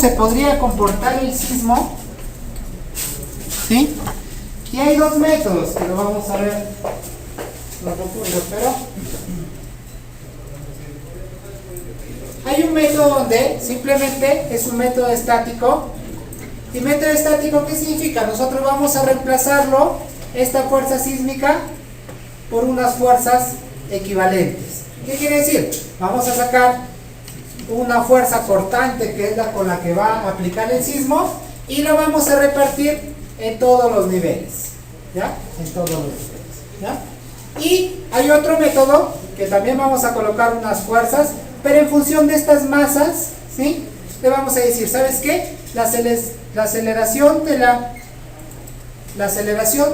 se podría comportar el sismo, ¿sí? Y hay dos métodos que lo vamos a ver no profundo, pero hay un método donde simplemente es un método estático. ¿Y método estático qué significa? Nosotros vamos a reemplazarlo, esta fuerza sísmica, por unas fuerzas equivalentes. ¿Qué quiere decir? Vamos a sacar una fuerza cortante, que es la con la que va a aplicar el sismo, y la vamos a repartir en todos los niveles, ¿ya? En todos los niveles, ¿ya? Y hay otro método que también vamos a colocar unas fuerzas, pero en función de estas masas, ¿sí? Le vamos a decir, ¿sabes qué? La aceleración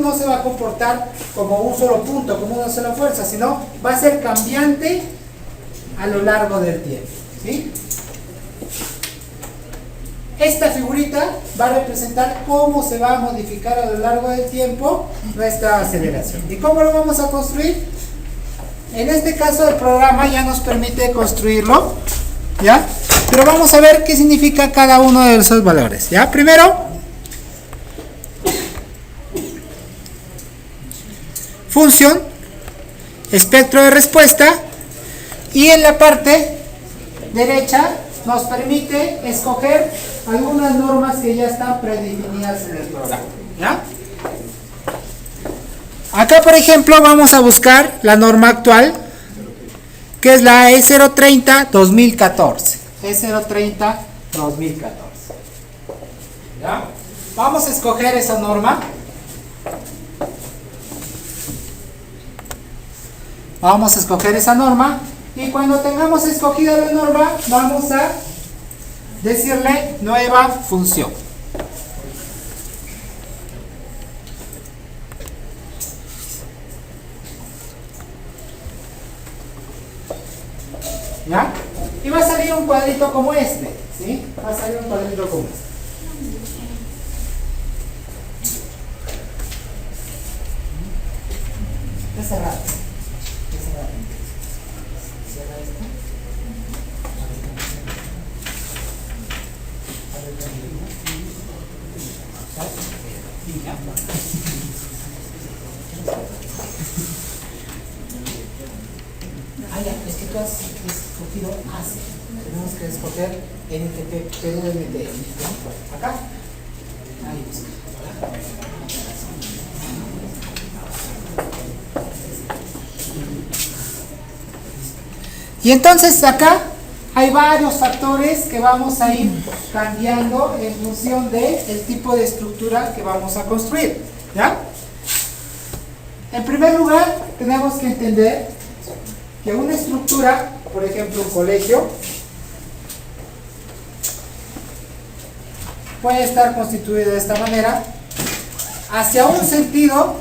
no se va a comportar como un solo punto, como una sola fuerza, sino va a ser cambiante a lo largo del tiempo, ¿sí? Esta figurita va a representar cómo se va a modificar a lo largo del tiempo nuestra aceleración. ¿Y cómo lo vamos a construir? En este caso el programa ya nos permite construirlo, ¿ya? Pero vamos a ver qué significa cada uno de esos valores, ¿ya? Primero, función, espectro de respuesta, y en la parte derecha nos permite escoger algunas normas que ya están predefinidas en el programa, ¿ya? Acá, por ejemplo, vamos a buscar la norma actual, que es la E030-2014. E030-2014. ¿Ya? Vamos a escoger esa norma. Vamos a escoger esa norma. Y cuando tengamos escogida la norma, vamos a decirle nueva función. ¿Ya? Y va a salir un cuadrito como este, ¿sí? Va a salir un cuadrito como este. Está cerrado. Está cerrado. Cierra esto. Ah, ya, es que tú has escogido ACE. Tenemos que escoger NTP, PWT. Acá. Ahí busca. Y entonces acá hay varios factores que vamos a ir cambiando en función del tipo de estructura que vamos a construir, ¿ya? En primer lugar, tenemos que entender que una estructura, por ejemplo un colegio, puede estar constituida de esta manera. Hacia un sentido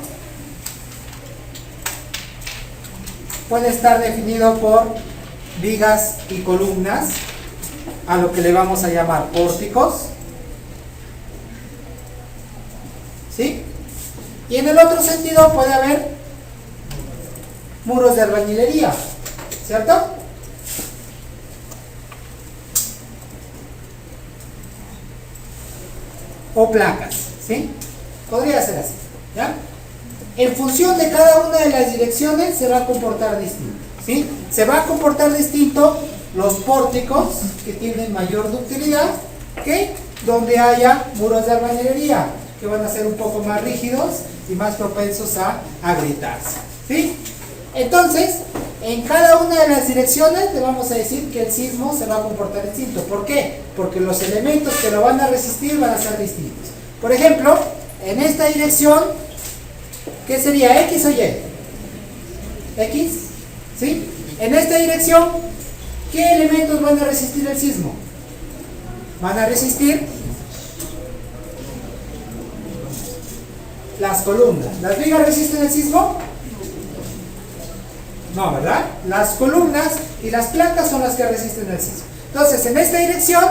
puede estar definido por vigas y columnas, a lo que le vamos a llamar pórticos, ¿sí? Y en el otro sentido puede haber muros de albañilería, ¿cierto? O placas, ¿sí? Podría ser así, ¿ya? En función de cada una de las direcciones se va a comportar distinto, ¿sí? Se va a comportar distinto los pórticos, que tienen mayor ductilidad, que donde haya muros de albañilería, que van a ser un poco más rígidos y más propensos a agrietarse, ¿sí? Entonces, en cada una de las direcciones le vamos a decir que el sismo se va a comportar distinto. ¿Por qué? Porque los elementos que lo van a resistir van a ser distintos. Por ejemplo, en esta dirección, ¿qué sería? ¿X o Y? ¿X? ¿Sí? En esta dirección, ¿qué elementos van a resistir el sismo? Van a resistir las columnas. ¿Las vigas resisten el sismo? No, ¿verdad? Las columnas y las placas son las que resisten el sismo. Entonces, en esta dirección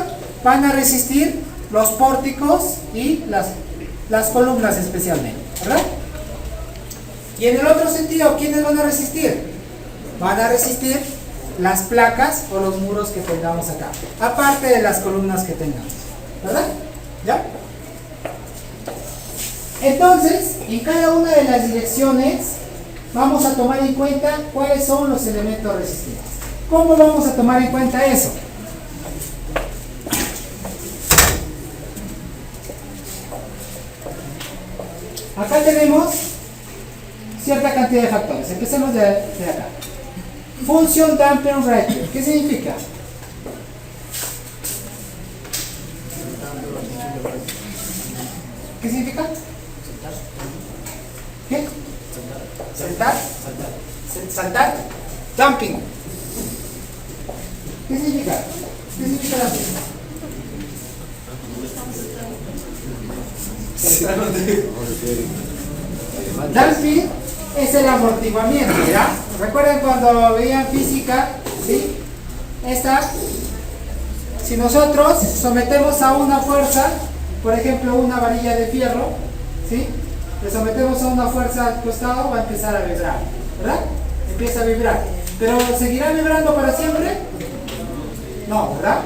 van a resistir los pórticos y las columnas especialmente, ¿verdad? Y en el otro sentido, ¿quiénes van a resistir? Van a resistir las placas o los muros que tengamos acá, aparte de las columnas que tengamos. ¿verdad? ¿Ya? Entonces, en cada una de las direcciones vamos a tomar en cuenta cuáles son los elementos resistentes. ¿Cómo vamos a tomar en cuenta eso? Acá tenemos cierta cantidad de factores. Empecemos de acá. Function Dampen Ratio. ¿Qué significa? ¿Qué significa? ¿Qué? Saltar. Saltar. Dumping. ¿Qué significa? ¿Qué significa dumping? Dumping es el amortiguamiento, ¿ya? ¿Recuerdan cuando veían física? ¿Sí? Si nosotros sometemos a una fuerza, por ejemplo una varilla de fierro, ¿sí? Le sometemos a una fuerza al costado, va a empezar a vibrar, ¿verdad? Empieza a vibrar. ¿Pero seguirá vibrando para siempre? No, ¿verdad?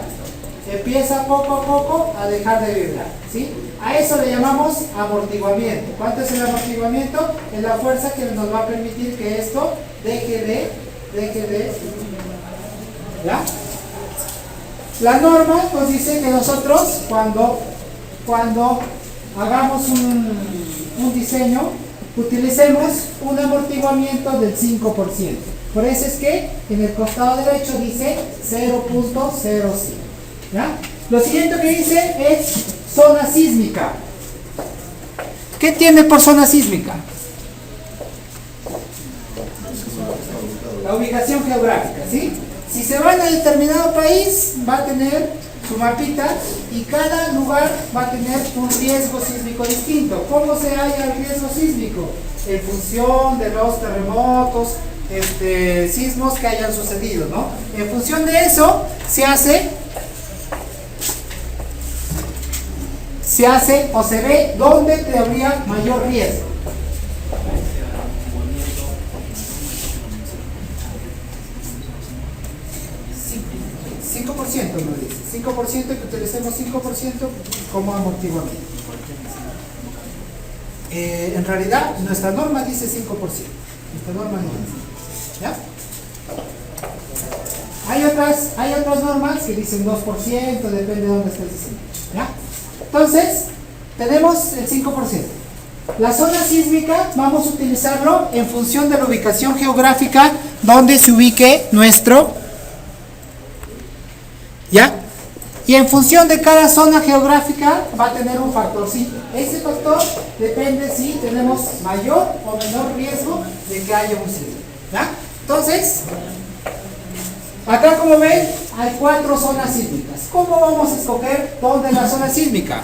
Empieza poco a poco a dejar de vibrar, ¿sí? A eso le llamamos amortiguamiento. ¿Cuánto es el amortiguamiento? Es la fuerza que nos va a permitir que esto deje de, ¿ya? La norma nos dice que nosotros cuando hagamos un diseño, utilicemos un amortiguamiento del 5%. Por eso es que en el costado derecho dice 0.05. ¿Ya? Lo siguiente que dice es zona sísmica. ¿Qué tiene por zona sísmica? La ubicación geográfica, ¿sí? Si se va a determinado país, va a tener su mapita y cada lugar va a tener un riesgo sísmico distinto. ¿Cómo se halla el riesgo sísmico? En función de los terremotos, sismos que hayan sucedido, ¿no? En función de eso se hace o se ve dónde habría mayor riesgo. Nos dice 5%, que utilicemos 5% como amortiguamiento. En realidad nuestra norma dice 5%. Nuestra norma no dice, ¿ya? Hay otras normas que dicen 2%, depende de dónde estés diciendo, ¿ya? Entonces, tenemos el 5%. La zona sísmica vamos a utilizarlo en función de la ubicación geográfica donde se ubique nuestro, ¿ya? Y en función de cada zona geográfica va a tener un factorcito. Ese factor depende si tenemos mayor o menor riesgo de que haya un sismo, ¿ya? Entonces, acá como ven, hay 4 zonas sísmicas. ¿Cómo vamos a escoger dónde es la zona sísmica?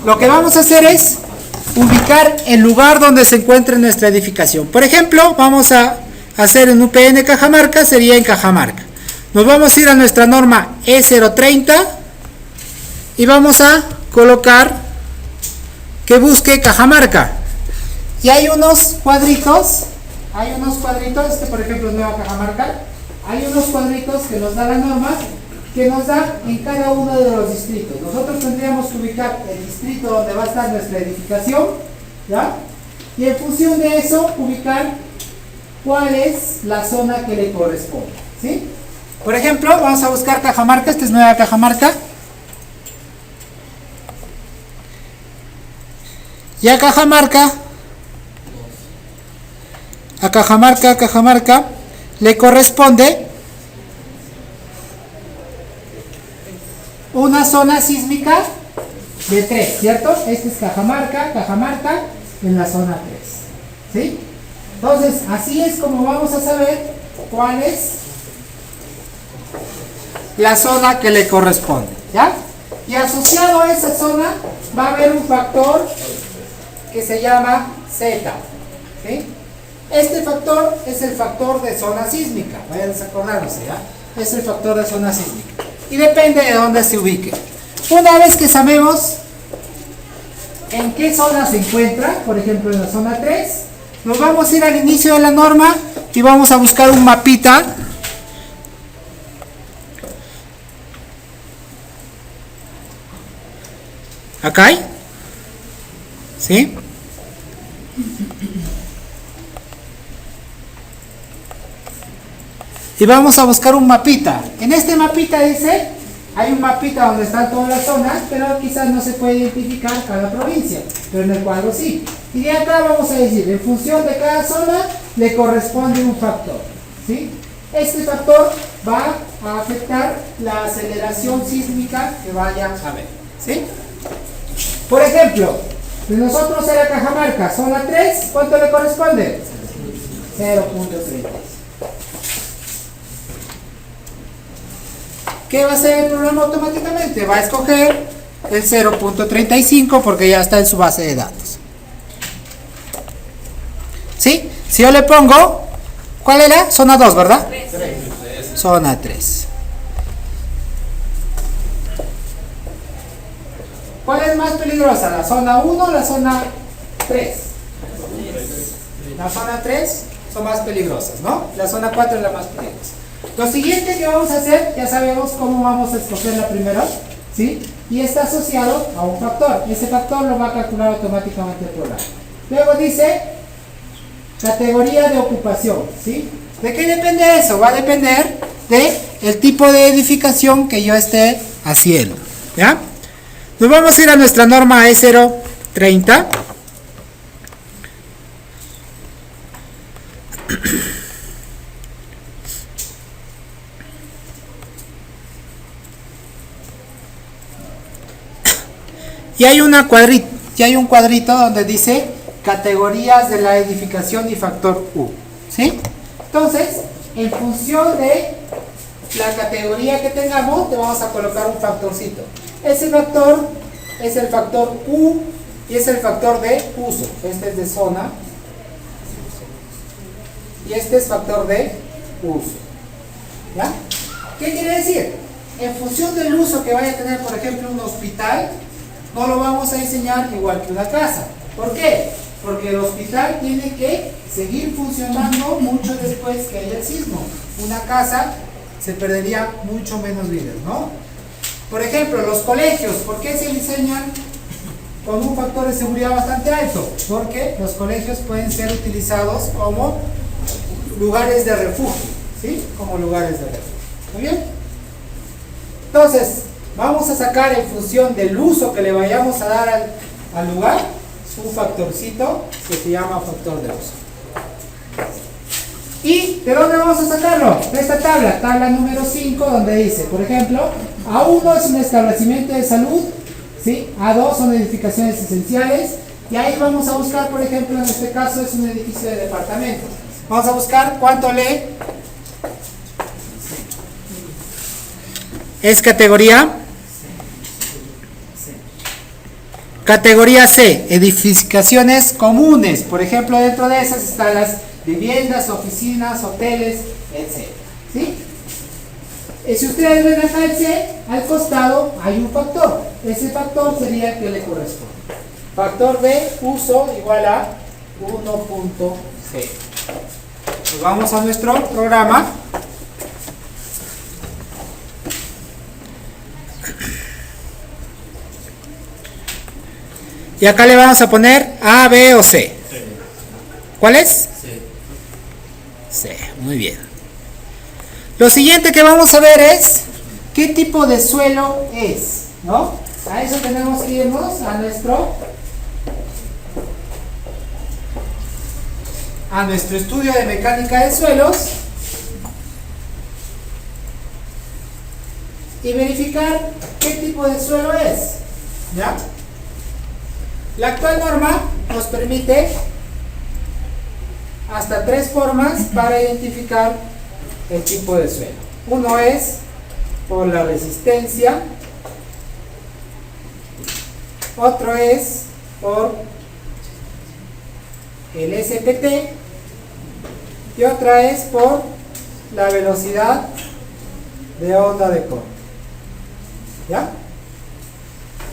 Lo que vamos a hacer es ubicar el lugar donde se encuentre nuestra edificación. Por ejemplo, vamos a hacer en UPN Cajamarca, sería en Cajamarca. Nos vamos a ir a nuestra norma E030 y vamos a colocar que busque Cajamarca. Y hay unos cuadritos, por ejemplo es Nueva Cajamarca, hay unos cuadritos que nos da la norma, que nos da en cada uno de los distritos. Nosotros tendríamos que ubicar el distrito donde va a estar nuestra edificación, ¿ya? Y en función de eso, ubicar cuál es la zona que le corresponde, ¿sí? Por ejemplo, vamos a buscar Cajamarca, esta es Nueva Cajamarca. Y a Cajamarca le corresponde una zona sísmica de 3, ¿cierto? Este es Cajamarca en la zona 3, ¿sí? Entonces, así es como vamos a saber cuál es la zona que le corresponde, ¿ya? Y asociado a esa zona va a haber un factor que se llama Z, ¿sí? Este factor es el factor de zona sísmica, vayan a acordándose, ¿ya? Es el factor de zona sísmica y depende de dónde se ubique. Una vez que sabemos en qué zona se encuentra, por ejemplo en la zona 3, nos vamos a ir al inicio de la norma y vamos a buscar un mapita Acá hay, ¿sí? Y vamos a buscar un mapita. En este mapita dice, hay un mapita donde están todas las zonas, pero quizás no se puede identificar cada provincia, pero en el cuadro sí. Y de acá vamos a decir, en función de cada zona le corresponde un factor, ¿sí? Este factor va a afectar la aceleración sísmica que vaya a haber, ¿sí? Por ejemplo, de nosotros era Cajamarca, zona 3, ¿cuánto le corresponde? 0.30. ¿Qué va a hacer el programa automáticamente? Va a escoger el 0.35 porque ya está en su base de datos. ¿Sí? Si yo le pongo, ¿cuál era? Zona 2, ¿verdad? 3. Zona 3. ¿Cuál es más peligrosa? ¿La zona 1 o la zona 3? La zona 3 son más peligrosas, ¿no? La zona 4 es la más peligrosa. Lo siguiente que vamos a hacer, ya sabemos cómo vamos a escogerla primero, ¿sí? Y está asociado a un factor. Ese factor lo va a calcular automáticamente el programa. Luego dice categoría de ocupación, ¿sí? ¿De qué depende eso? Va a depender de el tipo de edificación que yo esté haciendo, ¿ya? Nos vamos a ir a nuestra norma E030. Y hay un cuadrito donde dice categorías de la edificación y factor U, ¿sí? Entonces, en función de la categoría que tengamos, le vamos a colocar un factorcito. Ese factor es el factor U y es el factor de uso. Este es de zona y este es factor de uso, ¿ya? ¿Qué quiere decir? En función del uso que vaya a tener, por ejemplo, un hospital, no lo vamos a diseñar igual que una casa. ¿Por qué? Porque el hospital tiene que seguir funcionando mucho después que haya el sismo. Una casa se perdería mucho menos vidas, ¿no? Por ejemplo, los colegios, ¿por qué se diseñan con un factor de seguridad bastante alto? Porque los colegios pueden ser utilizados como lugares de refugio, ¿sí? Como lugares de refugio. ¿Muy bien? Entonces, vamos a sacar en función del uso que le vayamos a dar al lugar un factorcito que se llama factor de uso. ¿Y de dónde vamos a sacarlo? De esta tabla número 5, donde dice, por ejemplo, A1 es un establecimiento de salud, ¿sí? A2 son edificaciones esenciales, y ahí vamos a buscar, por ejemplo, en este caso es un edificio de departamentos. Vamos a buscar cuánto le es categoría. Categoría C, edificaciones comunes. Por ejemplo, dentro de esas están las viviendas, oficinas, hoteles, etc. ¿Sí? Y si ustedes ven acá el C, al costado hay un factor. Ese factor sería el que le corresponde. Factor de uso igual a 1.g. Pues vamos a nuestro programa. Y acá le vamos a poner A, B o C. ¿Cuál es? C. Muy bien. Lo siguiente que vamos a ver es qué tipo de suelo es, ¿no? A eso tenemos que irnos a nuestro estudio de mecánica de suelos y verificar qué tipo de suelo es, ¿ya? La actual norma nos permite hasta 3 formas para identificar el tipo de suelo. Uno es por la resistencia, otro es por el SPT y otra es por la velocidad de onda de corte. ¿Ya?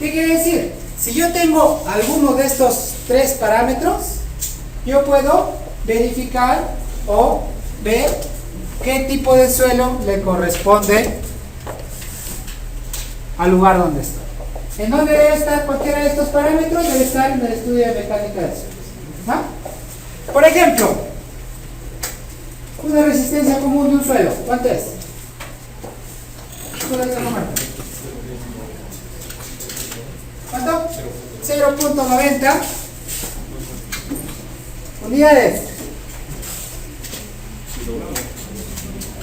¿Qué quiere decir? Si yo tengo alguno de estos 3 parámetros, yo puedo verificar o ver qué tipo de suelo le corresponde al lugar donde estoy. ¿En dónde debe estar cualquiera de estos parámetros? Debe estar en el estudio de mecánica de suelos. ¿Ah? Por ejemplo, una resistencia común de un suelo, ¿cuánto es? ¿Cuánto? 0.90 unidades.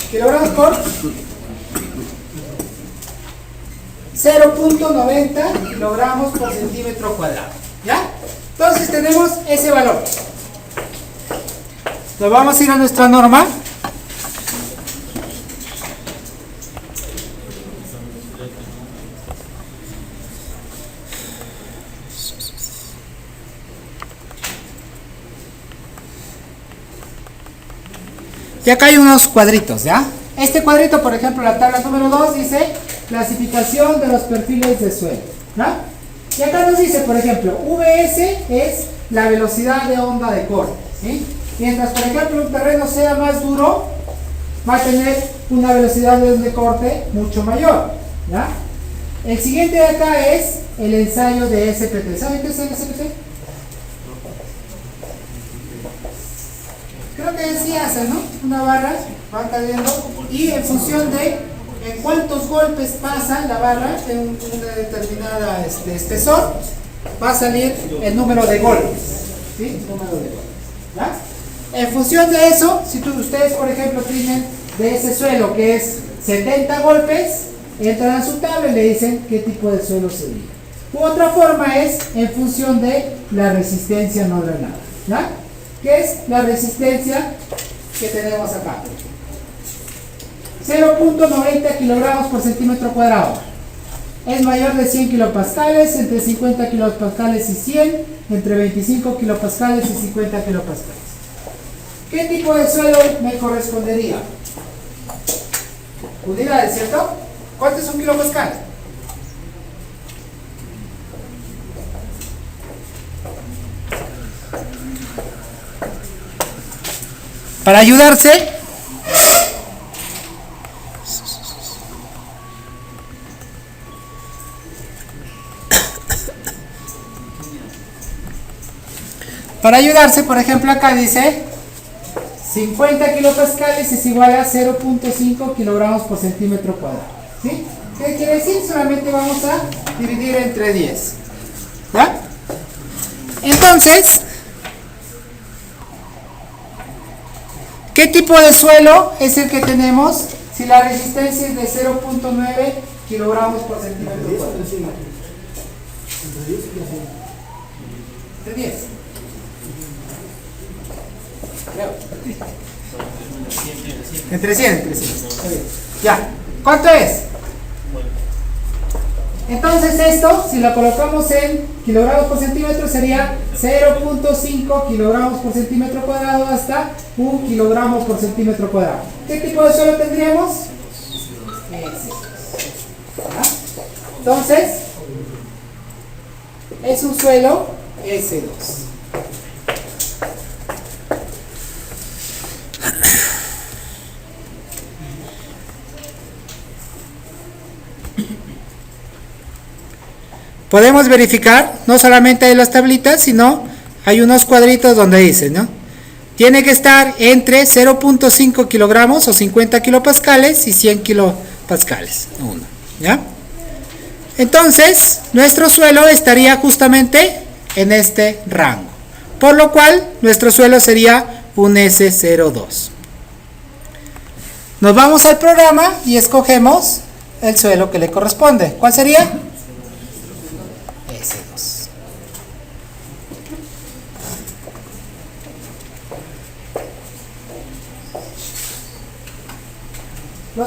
Kilogramos por 0.90 kilogramos por centímetro cuadrado. ¿Ya? Entonces tenemos ese valor. Nos vamos a ir a nuestra norma. Y acá hay unos cuadritos, ¿ya? Este cuadrito, por ejemplo, la tabla número 2 dice clasificación de los perfiles de suelo, ¿ya? Y acá nos dice, por ejemplo, VS es la velocidad de onda de corte, ¿sí? Mientras, por ejemplo, un terreno sea más duro, va a tener una velocidad de onda de corte mucho mayor, ¿ya? El siguiente de acá es el ensayo de SPT. ¿Saben qué es el SPT? Creo que sí hace, ¿no? Una barra va cayendo y en función de en cuántos golpes pasa la barra en una determinada espesor, va a salir el número de golpes, ¿sí? El número de golpes, ¿ya? En función de eso, si ustedes, por ejemplo, tienen de ese suelo que es 70 golpes, entran a su tabla y le dicen qué tipo de suelo sería. U otra forma es en función de la resistencia no drenada, ¿ya? ¿Qué es la resistencia que tenemos acá? 0.90 kilogramos por centímetro cuadrado. Es mayor de 100 kilopascales, entre 50 kilopascales y 100, entre 25 kilopascales y 50 kilopascales. ¿Qué tipo de suelo me correspondería? Unidades, ¿cierto? ¿Cuánto es un kilopascal? Para ayudarse, por ejemplo, acá dice 50 kilopascales es igual a 0.5 kilogramos por centímetro cuadrado, ¿sí? ¿Qué quiere decir? Solamente vamos a dividir entre 10, ¿ya? Entonces, ¿qué tipo de suelo es el que tenemos si la resistencia es de 0.9 kilogramos por centímetro cuadrado? De 10. Entre 100. Ya. ¿Cuánto es? Entonces esto, si lo colocamos en kilogramos por centímetro, sería 0.5 kilogramos por centímetro cuadrado hasta 1 kilogramo por centímetro cuadrado. ¿Qué tipo de suelo tendríamos? Entonces, es un suelo S2. Podemos verificar, no solamente hay las tablitas, sino hay unos cuadritos donde dice, ¿no? Tiene que estar entre 0.5 kilogramos o 50 kilopascales y 100 kilopascales. ¿Ya? Entonces, nuestro suelo estaría justamente en este rango. Por lo cual, nuestro suelo sería un S02. Nos vamos al programa y escogemos el suelo que le corresponde. ¿Cuál sería? S2. Lo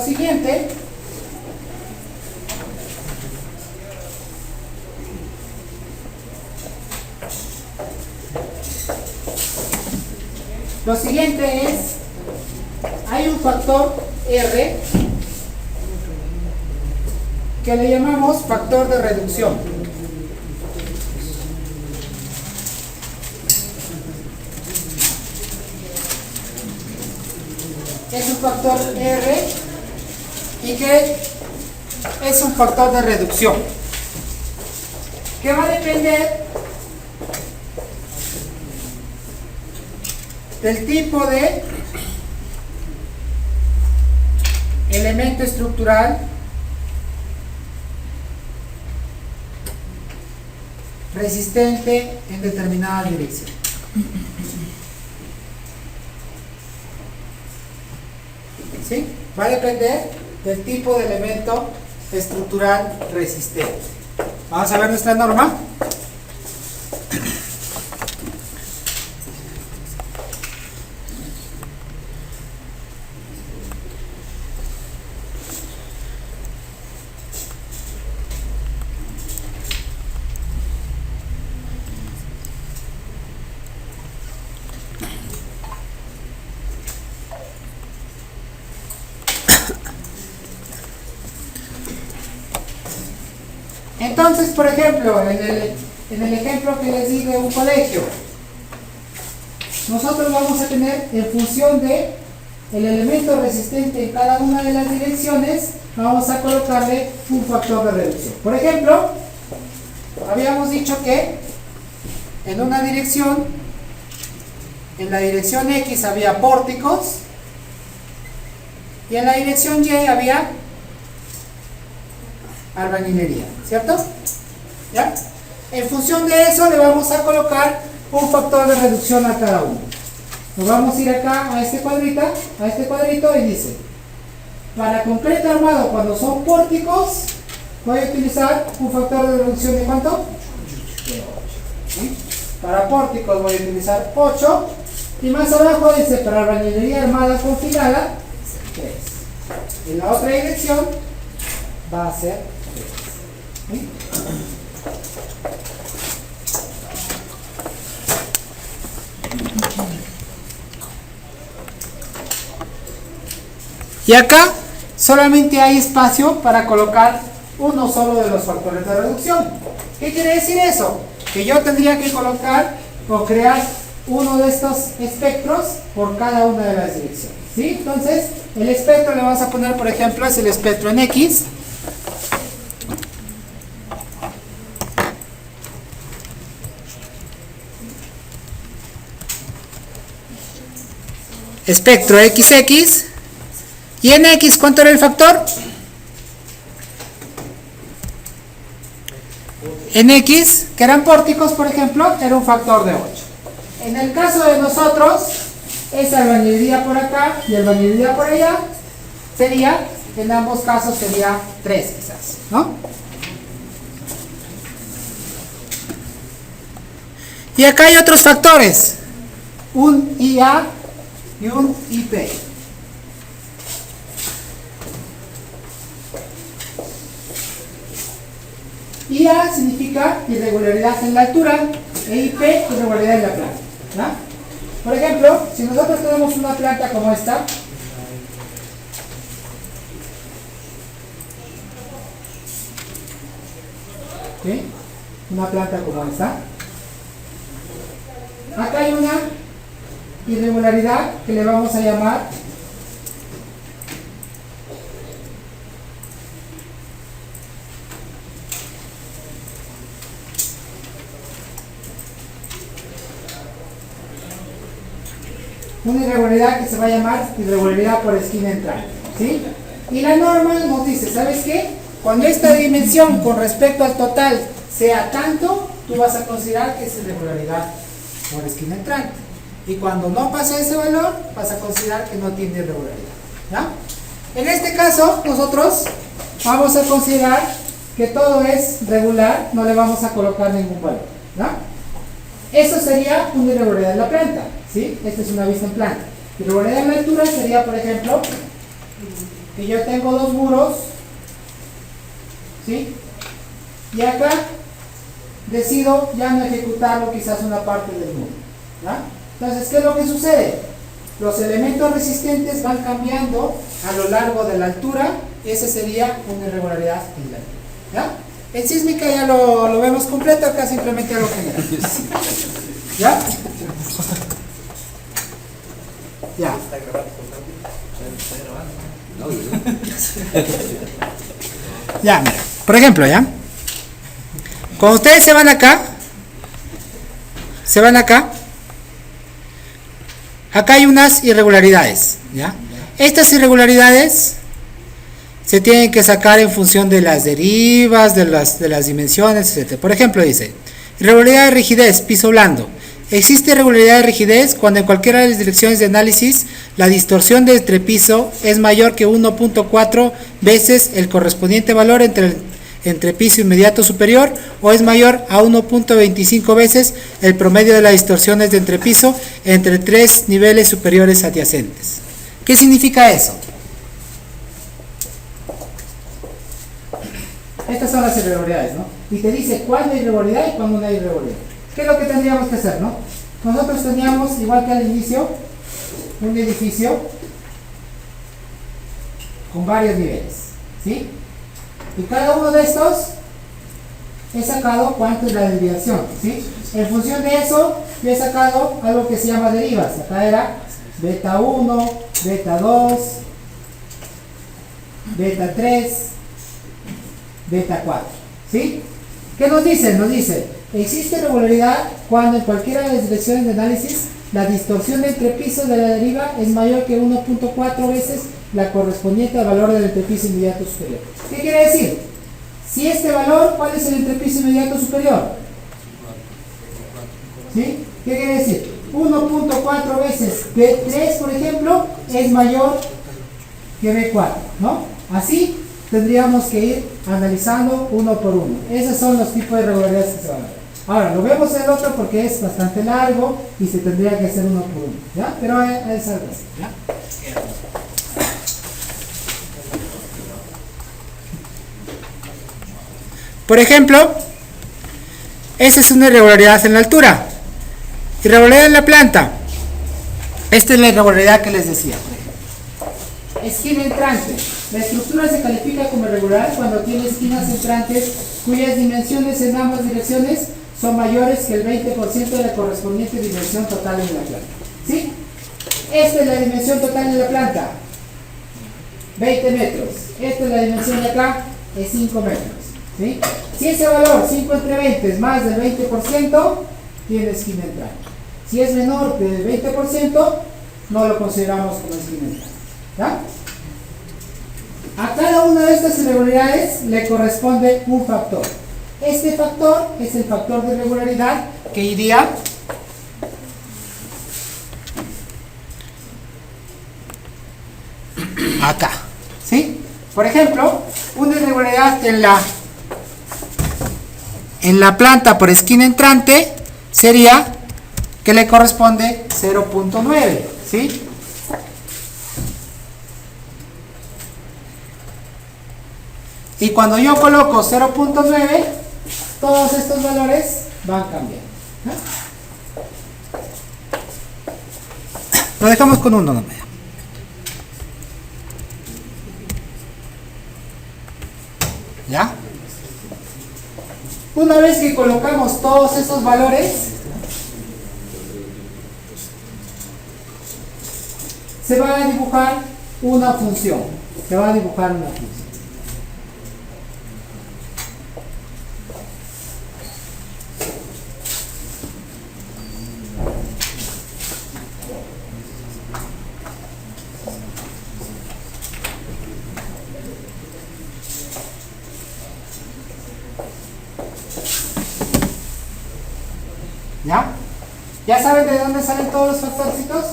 siguiente es, hay un factor R que le llamamos factor de reducción. Es un factor R y que es un factor de reducción. que va a depender del tipo de elemento estructural resistente en determinada dirección. ¿Sí? Va a depender del tipo de elemento estructural resistente. Vamos a ver nuestra norma. Entonces, por ejemplo, en el ejemplo que les di de un colegio, nosotros vamos a tener, en función de el elemento resistente en cada una de las direcciones, vamos a colocarle un factor de reducción. Por ejemplo, habíamos dicho que en una dirección, en la dirección X había pórticos y en la dirección Y había albañilería, ¿cierto? ¿Ya? En función de eso le vamos a colocar un factor de reducción a cada uno. Nos vamos a ir acá a este cuadrito y dice, para concreto armado cuando son pórticos voy a utilizar un factor de reducción de ¿cuánto? De 8. ¿Sí? Para pórticos voy a utilizar 8 y más abajo dice para albañilería armada confinada 3. En la otra dirección va a ser 3. ¿Sí? Y acá solamente hay espacio para colocar uno solo de los factores de reducción. ¿Qué quiere decir eso? Que yo tendría que colocar o crear uno de estos espectros por cada una de las direcciones. ¿Sí? Entonces, el espectro le vamos a poner, por ejemplo, es el espectro en X. Espectro XX. ¿Y en X cuánto era el factor? En X, que eran pórticos, por ejemplo, era un factor de 8. En el caso de nosotros, esa albañilería por acá y albañilería por allá, sería, en ambos casos sería 3 quizás, ¿no? Y acá hay otros factores, un IA y un IP. IA significa irregularidad en la altura e IP irregularidad en la planta, ¿no? Por ejemplo, si nosotros tenemos una planta como esta, ¿sí? Una planta como esta, acá hay una irregularidad que le vamos a llamar una irregularidad que se va a llamar irregularidad por esquina entrante, ¿sí? Y la norma nos dice, ¿sabes qué? Cuando esta dimensión con respecto al total sea tanto, tú vas a considerar que es irregularidad por esquina entrante. Y cuando no pase ese valor, vas a considerar que no tiene irregularidad, ¿ya? En este caso, nosotros vamos a considerar que todo es regular, no le vamos a colocar ningún valor, ¿ya? Eso sería una irregularidad en la planta, ¿sí? Esta es una vista en planta. Irregularidad en la altura sería, por ejemplo, que yo tengo dos muros, ¿sí? Y acá decido ya no ejecutarlo quizás una parte del muro, ¿ya? Entonces, ¿qué es lo que sucede? Los elementos resistentes van cambiando a lo largo de la altura y esa sería una irregularidad en la altura, ¿ya? En sísmica ya lo vemos completo, acá simplemente lo general. ¿Ya? Ya. Ya, mira. Por ejemplo, ¿ya? Cuando ustedes se van acá, acá hay unas irregularidades, ¿ya? Estas irregularidades se tienen que sacar en función de las derivas, de las dimensiones, etc. Por ejemplo, dice, irregularidad de rigidez, piso blando. Existe irregularidad de rigidez cuando en cualquiera de las direcciones de análisis la distorsión de entrepiso es mayor que 1.4 veces el correspondiente valor entre el entrepiso inmediato superior o es mayor a 1.25 veces el promedio de las distorsiones de entrepiso entre tres niveles superiores adyacentes. ¿Qué significa eso? Estas son las irregularidades, ¿no? Y te dice cuándo hay irregularidad y cuándo no hay irregularidad. ¿Qué es lo que tendríamos que hacer, no? Nosotros teníamos, igual que al inicio, un edificio con varios niveles, ¿sí? Y cada uno de estos he sacado cuánto es la desviación, ¿sí? En función de eso, yo he sacado algo que se llama derivas. Acá era beta 1, beta 2, beta 3, beta 4, ¿sí? ¿Qué nos dice? Nos dice, existe irregularidad cuando en cualquiera de las direcciones de análisis la distorsión de entrepiso de la deriva es mayor que 1.4 veces la correspondiente al valor del entrepiso inmediato superior. ¿Qué quiere decir? Si este valor, ¿cuál es el entrepiso inmediato superior? ¿Sí? ¿Qué quiere decir? 1.4 veces B3, por ejemplo, es mayor que B4, ¿no? Así tendríamos que ir analizando uno por uno. Esos son los tipos de irregularidades que se van a ver. Ahora, lo vemos en el otro porque es bastante largo y se tendría que hacer uno por uno, ¿ya? Pero es algo así, ¿ya? Por ejemplo, esa es una irregularidad en la altura. Irregularidad en la planta. Esta es la irregularidad que les decía. Esquina entrante. La estructura se califica como irregular cuando tiene esquinas entrantes cuyas dimensiones en ambas direcciones son mayores que el 20% de la correspondiente dimensión total de la planta. ¿Sí? Esta es la dimensión total de la planta. 20 metros. Esta es la dimensión de acá, es 5 metros. ¿Sí? Si ese valor 5 entre 20 es más del 20%, tiene esquina entrante. Si es menor del 20%, no lo consideramos como esquina entrante. ¿Ya? A cada una de estas irregularidades le corresponde un factor. Este factor es el factor de irregularidad que iría acá. ¿Sí? Por ejemplo, una irregularidad en la planta por esquina entrante sería que le corresponde 0.9. ¿Sí? Y cuando yo coloco 0.9, todos estos valores van cambiando. Lo dejamos con 1 nomás. ¿Ya? Una vez que colocamos todos estos valores, se va a dibujar una función. Se va a dibujar una función. ¿Ya? ¿Ya saben de dónde salen todos los factorcitos?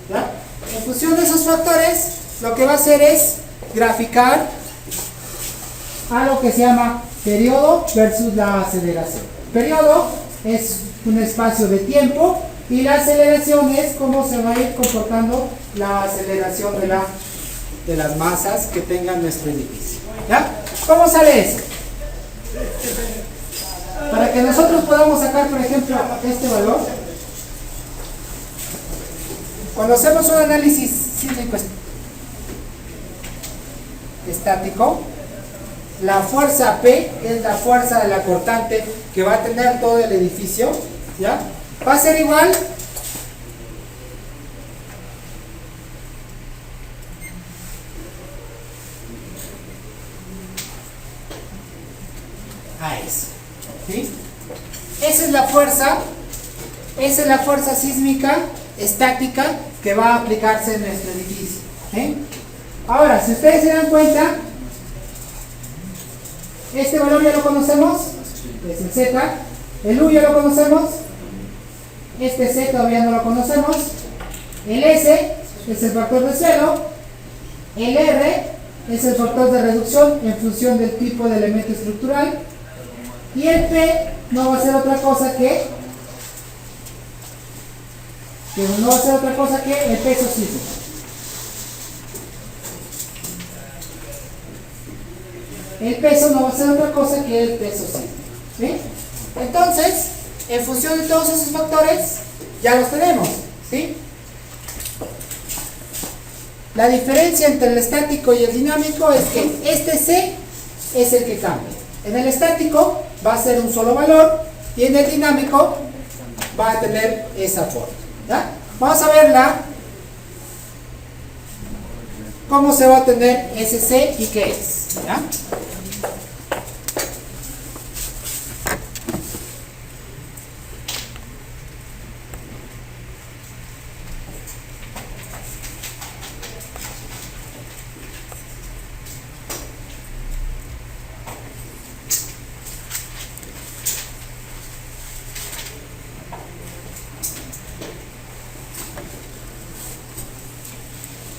¿Ya? En función de esos factores, lo que va a hacer es graficar algo que se llama periodo versus la aceleración. Periodo es un espacio de tiempo y la aceleración es cómo se va a ir comportando la aceleración de las masas que tenga nuestro edificio. ¿Ya? ¿Cómo sale eso? Para que nosotros podamos sacar, por ejemplo, este valor, cuando hacemos un análisis cíclico estático, la fuerza P es la fuerza de la cortante que va a tener todo el edificio, ¿ya? Va a ser igual a eso. Esa es la fuerza sísmica estática que va a aplicarse en nuestro edificio. Ahora, si ustedes se dan cuenta, este valor ya lo conocemos, es el Z, el U ya lo conocemos, este C todavía no lo conocemos, el S es el factor de suelo, el R es el factor de reducción en función del tipo de elemento estructural, y el P no va a ser otra cosa que el peso sísmico. El peso no va a ser otra cosa que el peso sísmico. ¿Sí? Entonces, en función de todos esos factores, ya los tenemos. ¿Sí? La diferencia entre el estático y el dinámico es que este C es el que cambia. En el estático va a ser un solo valor y en el dinámico va a tener esa forma. ¿Ya? Vamos a verla cómo se va a tener ese C y qué es. ¿Ya?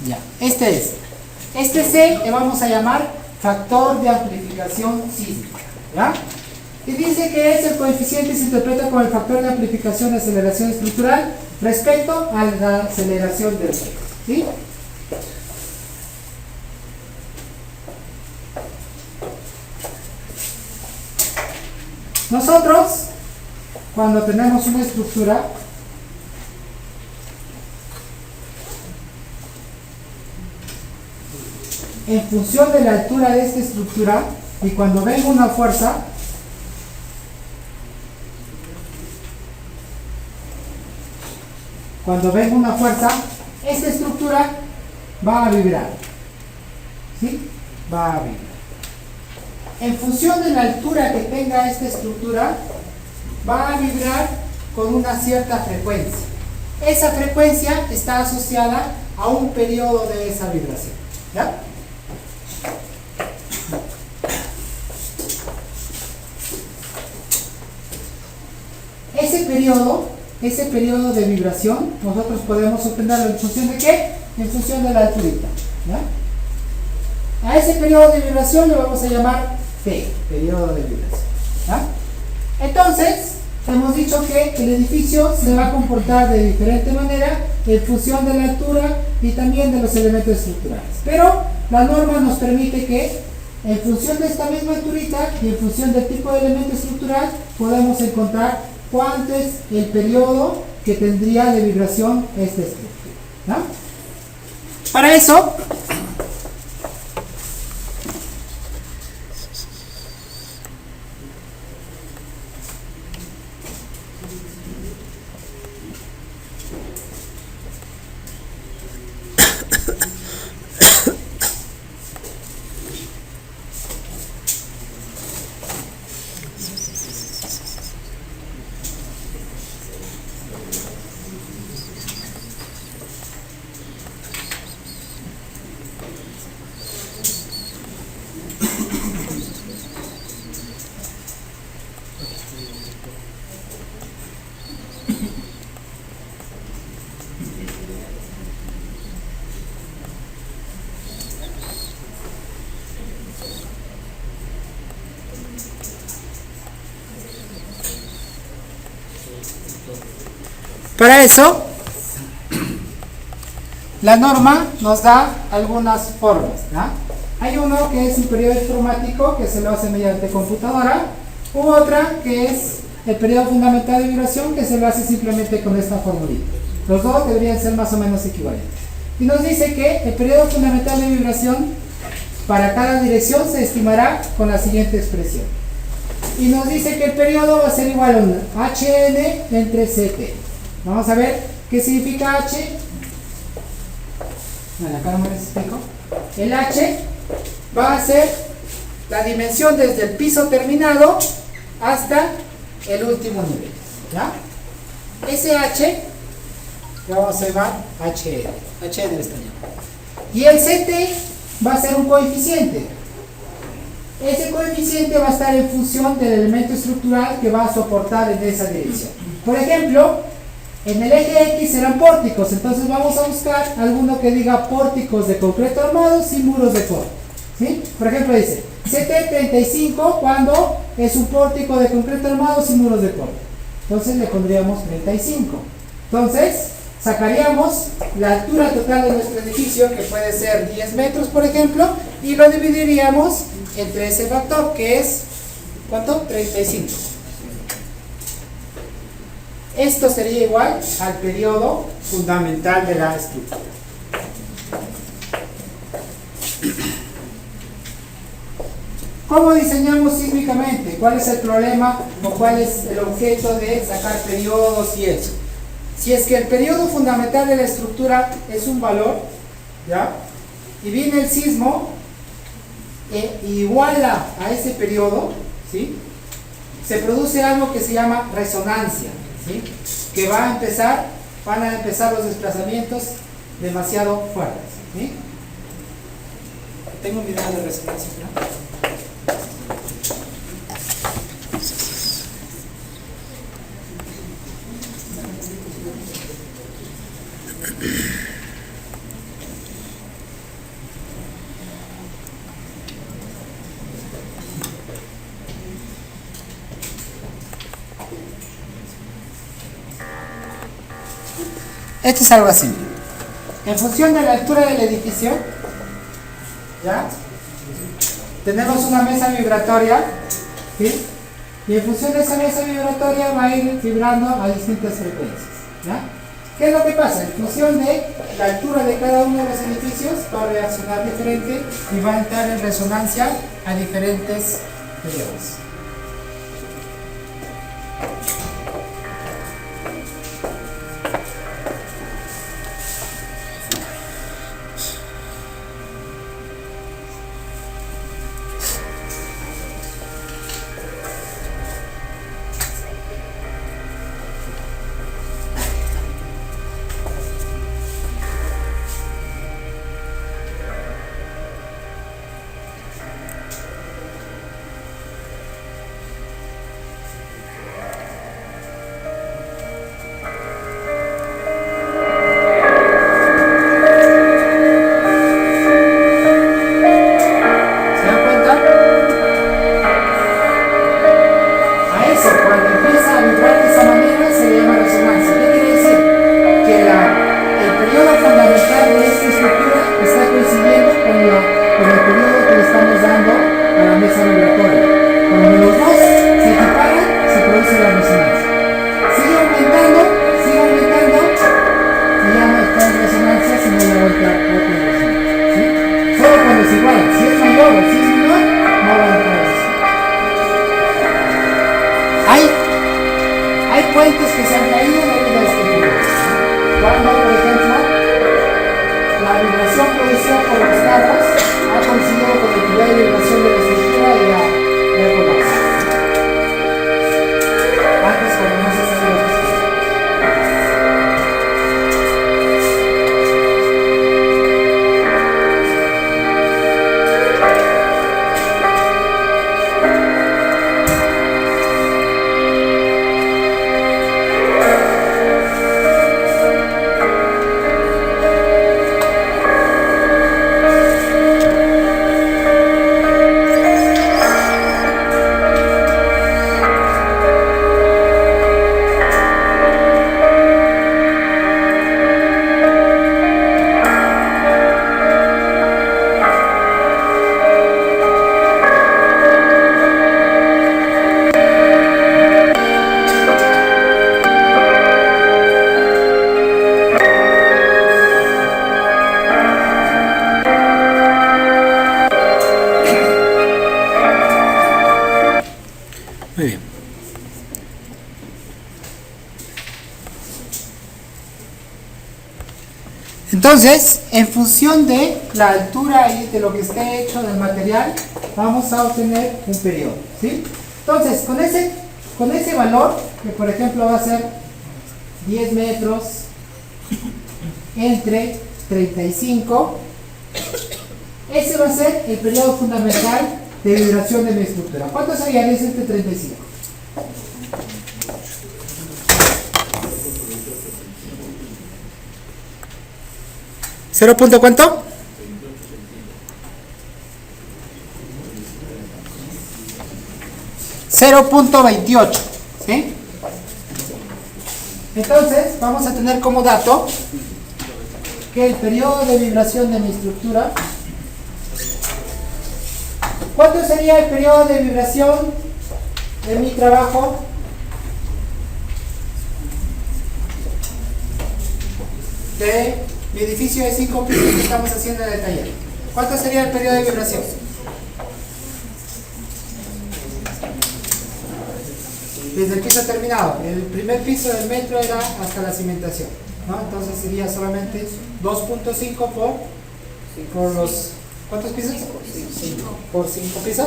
Ya, este C le vamos a llamar factor de amplificación sísmica. ¿Ya? Y dice que es el coeficiente y se interpreta como el factor de amplificación de aceleración estructural respecto a la aceleración del suelo. ¿Sí? Nosotros, cuando tenemos una estructura, en función de la altura de esta estructura, y cuando venga una fuerza, esta estructura va a vibrar. ¿Sí? Va a vibrar. En función de la altura que tenga esta estructura, va a vibrar con una cierta frecuencia. Esa frecuencia está asociada a un periodo de esa vibración. ¿Ya? Ese periodo de vibración, nosotros podemos obtenerlo en función de ¿qué? En función de la alturita. ¿Ya? A ese periodo de vibración le vamos a llamar P, periodo de vibración. ¿Ya? Entonces, hemos dicho que el edificio se va a comportar de diferente manera en función de la altura y también de los elementos estructurales. Pero la norma nos permite que en función de esta misma alturita y en función del tipo de elemento estructural podemos encontrar cuánto es el periodo que tendría de vibración esta estructura. ¿No? Para eso, la norma nos da algunas formas. ¿No? Hay uno que es un periodo informático que se lo hace mediante computadora, u otra que es el periodo fundamental de vibración que se lo hace simplemente con esta formulita. Los dos deberían ser más o menos equivalentes. Y nos dice que el periodo fundamental de vibración para cada dirección se estimará con la siguiente expresión. Y nos dice que el periodo va a ser igual a un HN entre CT. Vamos a ver qué significa H. Bueno, acá no me les explico. El H va a ser la dimensión desde el piso terminado hasta el último nivel, ¿ya? Ese H lo vamos a llamar HL, HL en español. Y el CT va a ser un coeficiente. Ese coeficiente va a estar en función del elemento estructural que va a soportar en esa dirección. Por ejemplo, en el eje X serán pórticos, entonces vamos a buscar alguno que diga pórticos de concreto armado sin muros de corte, ¿sí? Por ejemplo dice CT 35 cuando es un pórtico de concreto armado sin muros de corte. Entonces le pondríamos 35. Entonces sacaríamos la altura total de nuestro edificio, que puede ser 10 metros por ejemplo, y lo dividiríamos entre ese factor que es, ¿cuánto? 35. Esto sería igual al periodo fundamental de la estructura. ¿Cómo diseñamos sísmicamente? ¿Cuál es el problema o cuál es el objeto de sacar periodos y eso? Si es que el periodo fundamental de la estructura es un valor, ¿ya? Y viene el sismo e iguala a ese periodo, ¿sí? Se produce algo que se llama resonancia, ¿sí? Que van a empezar los desplazamientos demasiado fuertes, ¿sí? Tengo un video de resonancia, ¿no? Esto es algo así. En función de la altura del edificio, ¿ya? Tenemos una mesa vibratoria, ¿sí? Y en función de esa mesa vibratoria va a ir vibrando a distintas frecuencias, ¿ya? ¿Qué es lo que pasa? En función de la altura de cada uno de los edificios va a reaccionar diferente y va a entrar en resonancia a diferentes periodos. Muy bien. Entonces, en función de la altura y de lo que esté hecho del material, vamos a obtener un periodo, ¿sí? Entonces, con ese con ese valor, que por ejemplo va a ser 10 metros entre 35, ese va a ser el periodo fundamental de vibración de mi estructura. ¿Cuánto sería 10 entre 35? ¿0 punto cuánto? 0.28, ¿sí? Entonces, vamos a tener como dato que el periodo de vibración de mi estructura, ¿cuánto sería el periodo de vibración de mi trabajo? De mi edificio de 5 pisos que estamos haciendo en el taller. ¿Cuánto sería el periodo de vibración? Desde el piso terminado. El primer piso del metro era hasta la cimentación, ¿no? Entonces sería solamente 2.5 por los... ¿Cuántos pisos? 5. ¿Por 5 pisos?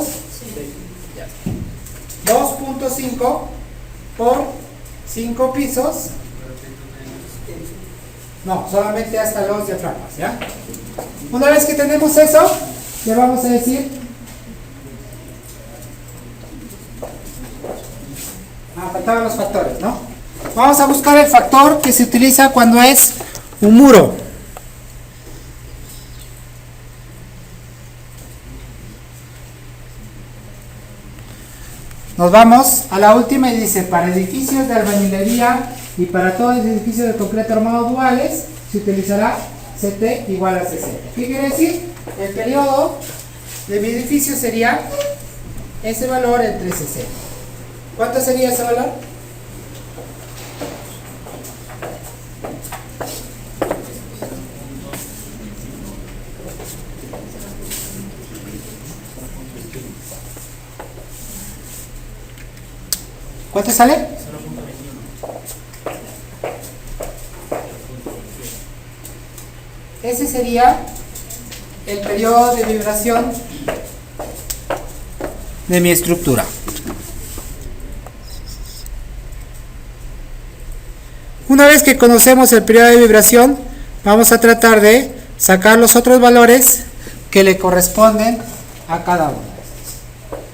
2.5 por 5 pisos. No, solamente hasta los diafragmas, ¿ya? Una vez que tenemos eso, le vamos a decir... faltaban los factores, ¿no? Vamos a buscar el factor que se utiliza cuando es un muro. Nos vamos a la última y dice, para edificios de albañilería y para todos los edificios de concreto armado duales, se utilizará CT igual a 60. ¿Qué quiere decir? El periodo de mi edificio sería ese valor entre 60. ¿Cuánto sería ese valor? ¿Cuánto sale? 0.21. Ese sería el periodo de vibración de mi estructura. Una vez que conocemos el periodo de vibración, vamos a tratar de sacar los otros valores que le corresponden a cada uno.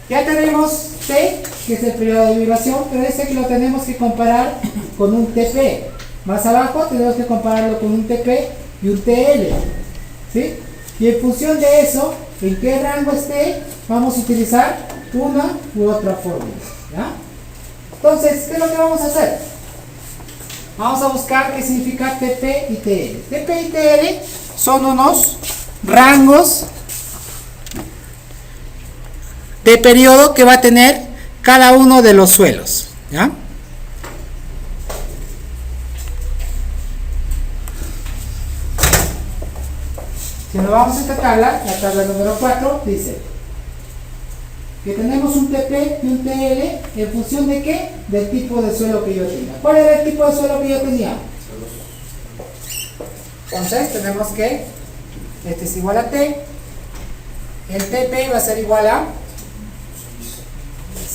Ya tenemos T, que es el periodo de vibración, pero ese que lo tenemos que comparar con un TP. Más abajo tenemos que compararlo con un TP y un TL, ¿sí? Y en función de eso, en qué rango esté, vamos a utilizar una u otra fórmula, ¿ya? Entonces, ¿qué es lo que vamos a hacer? Vamos a buscar qué significa TP y TL. TP y TL son unos rangos de periodo que va a tener cada uno de los suelos, ¿ya? Si nos vamos a esta tabla, la tabla número 4 dice que tenemos un TP y un TL en función de ¿qué? Del tipo de suelo que yo tenga. ¿Cuál era el tipo de suelo que yo tenía? Entonces tenemos que este es igual a T, el TP va a ser igual a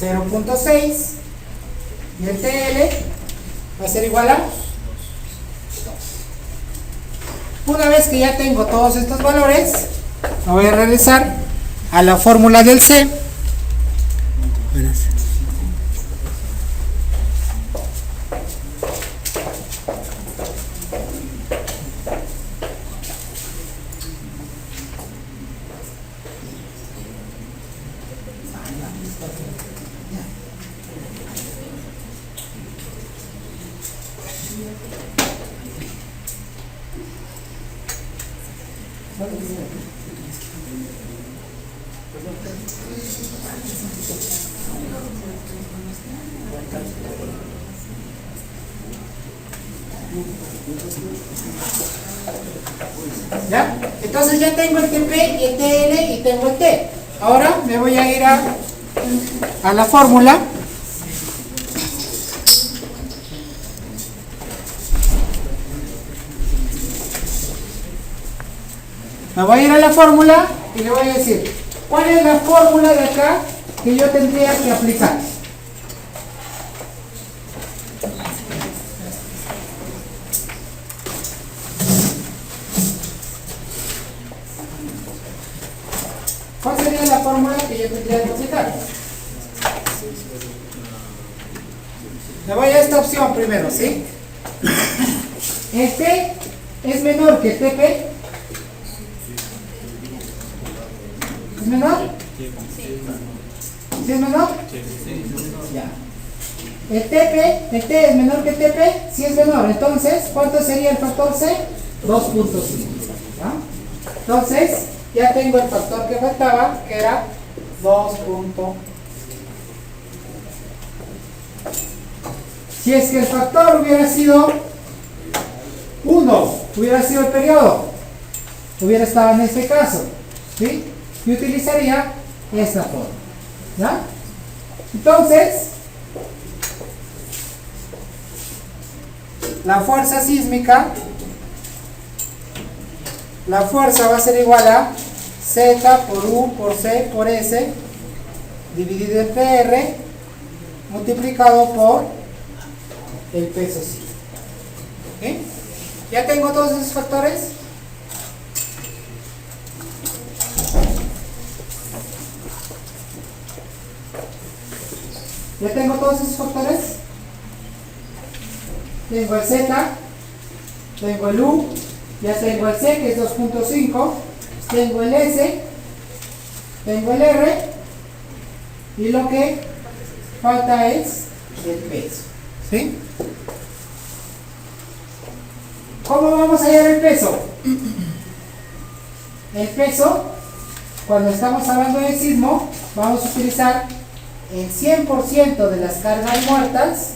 0.6 y el TL va a ser igual a 2. Una vez que ya tengo todos estos valores, me voy a regresar a la fórmula del C. ¿Ya? Entonces ya tengo el TP y el TL y tengo el T. Ahora me voy a ir a la fórmula. Me voy a ir a la fórmula y le voy a decir, ¿cuál es la fórmula de acá que yo tendría que aplicar? sería la fórmula que yo tendría que aplicar. Me voy a esta opción primero, ¿sí? El T es menor que TP. ¿Es menor? ¿Sí es menor? Ya. El T es menor que TP, si es menor, entonces, ¿cuánto sería el factor C? 2.5. ¿Ya? Entonces, ya tengo el factor que faltaba, que era 2.5. Si es que el factor hubiera sido 1, hubiera sido el periodo, hubiera estado en este caso, ¿sí? Y utilizaría esta forma. ¿Ya? Entonces, la fuerza sísmica, la fuerza va a ser igual a Z por U por C por S dividido entre R multiplicado por el peso sísmico. ¿Sí? ¿Ya tengo todos esos factores? ¿Ya tengo todos esos factores? Tengo el Z, tengo el U, ya tengo el C que es 2.5, tengo el S, tengo el R y lo que falta es el peso. ¿Sí? ¿Cómo vamos a hallar el peso? El peso, cuando estamos hablando de sismo, vamos a utilizar el 100% de las cargas muertas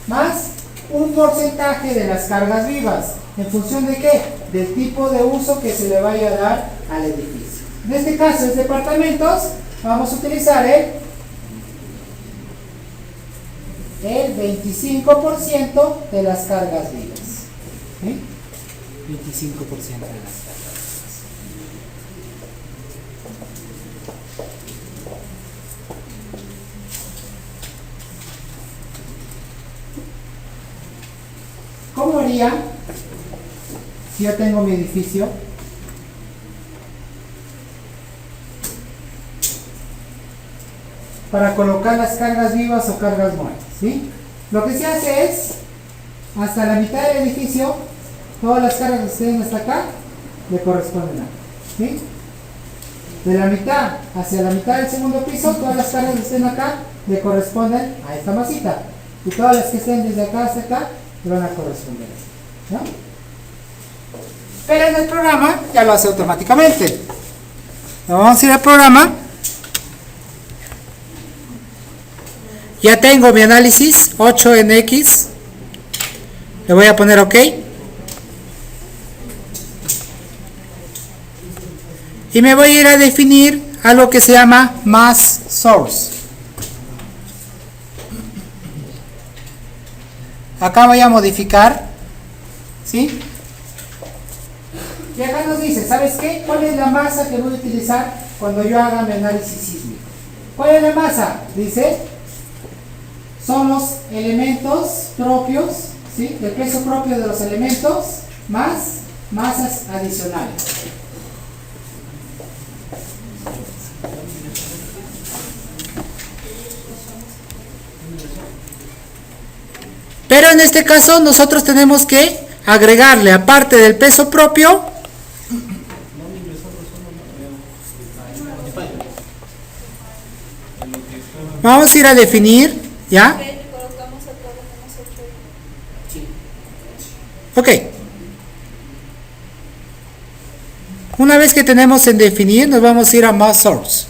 más un porcentaje de las cargas vivas. ¿En función de qué? Del tipo de uso que se le vaya a dar al edificio. En este caso, en departamentos, vamos a utilizar el 25% de las cargas vivas. ¿Sí? 25% de las cargas vivas. ¿Cómo haría si yo tengo mi edificio? Para colocar las cargas vivas o cargas muertas, ¿sí? Lo que se hace es, hasta la mitad del edificio, todas las cargas que estén hasta acá, le corresponden a, ¿sí? De la mitad hacia la mitad del segundo piso, todas las cargas que estén acá, le corresponden a esta masita. Y todas las que estén desde acá hasta acá, le van a corresponder a esta, ¿no? Pero en el programa ya lo hace automáticamente. Vamos a ir al programa. Ya tengo mi análisis 8 en X. Le voy a poner OK. Y me voy a ir a definir algo que se llama mass source. Acá voy a modificar, ¿sí? Y acá nos dice, ¿sabes qué? ¿Cuál es la masa que voy a utilizar cuando yo haga mi análisis sísmico? ¿Cuál es la masa? Dice, son los elementos propios, ¿sí? El peso propio de los elementos más masas adicionales. Pero en este caso nosotros tenemos que agregarle, aparte del peso propio, vamos a ir a definir, ¿ya? Ok. Una vez que tenemos en definir, nos vamos a ir a mass source.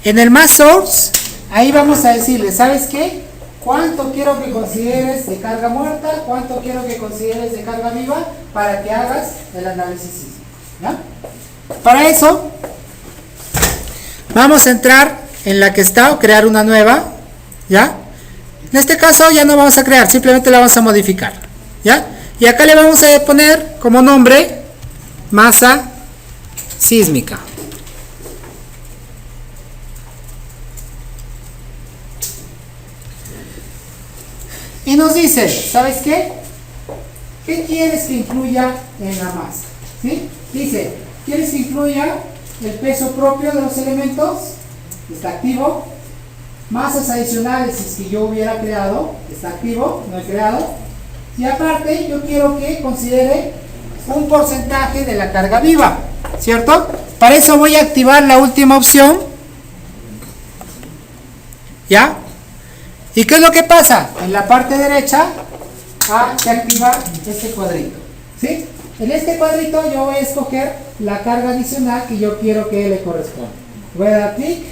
En el mass source, ahí vamos a decirle, ¿sabes qué? ¿Cuánto quiero que consideres de carga muerta? ¿Cuánto quiero que consideres de carga viva? Para que hagas el análisis sísmico, ¿ya? Para eso, vamos a entrar en la que está o crear una nueva, ¿ya? En este caso ya no vamos a crear, simplemente la vamos a modificar, ¿ya? Y acá le vamos a poner como nombre masa sísmica. Y nos dice, ¿sabes qué? ¿Qué quieres que incluya en la masa? ¿Sí? Dice, ¿Quieres que incluya el peso propio de los elementos? Está activo. Masas adicionales, si es que yo hubiera creado, está activo, no he creado. Y aparte, yo quiero que considere un porcentaje de la carga viva, ¿cierto? Para eso voy a activar la última opción. ¿Ya? ¿Y qué es lo que pasa? En la parte derecha se activa este cuadrito, ¿sí? En este cuadrito yo voy a escoger la carga adicional que yo quiero que le corresponda. Voy a dar clic.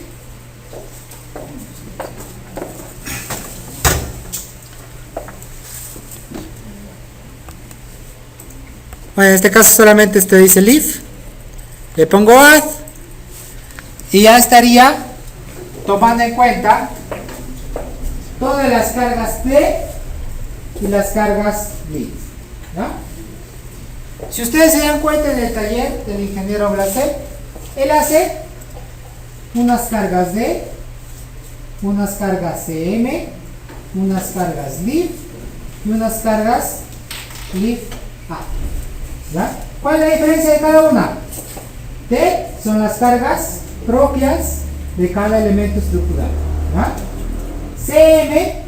Bueno, en este caso solamente dice leave. Le pongo add. Y ya estaría tomando en cuenta todas las cargas P y las cargas leave, ¿no? Si ustedes se dan cuenta en el taller del ingeniero Blaset, él hace unas cargas D, unas cargas CM, unas cargas leave y unas cargas leave A, ¿ya? ¿Cuál es la diferencia de cada una? D son las cargas propias de cada elemento estructural, ¿ya? CM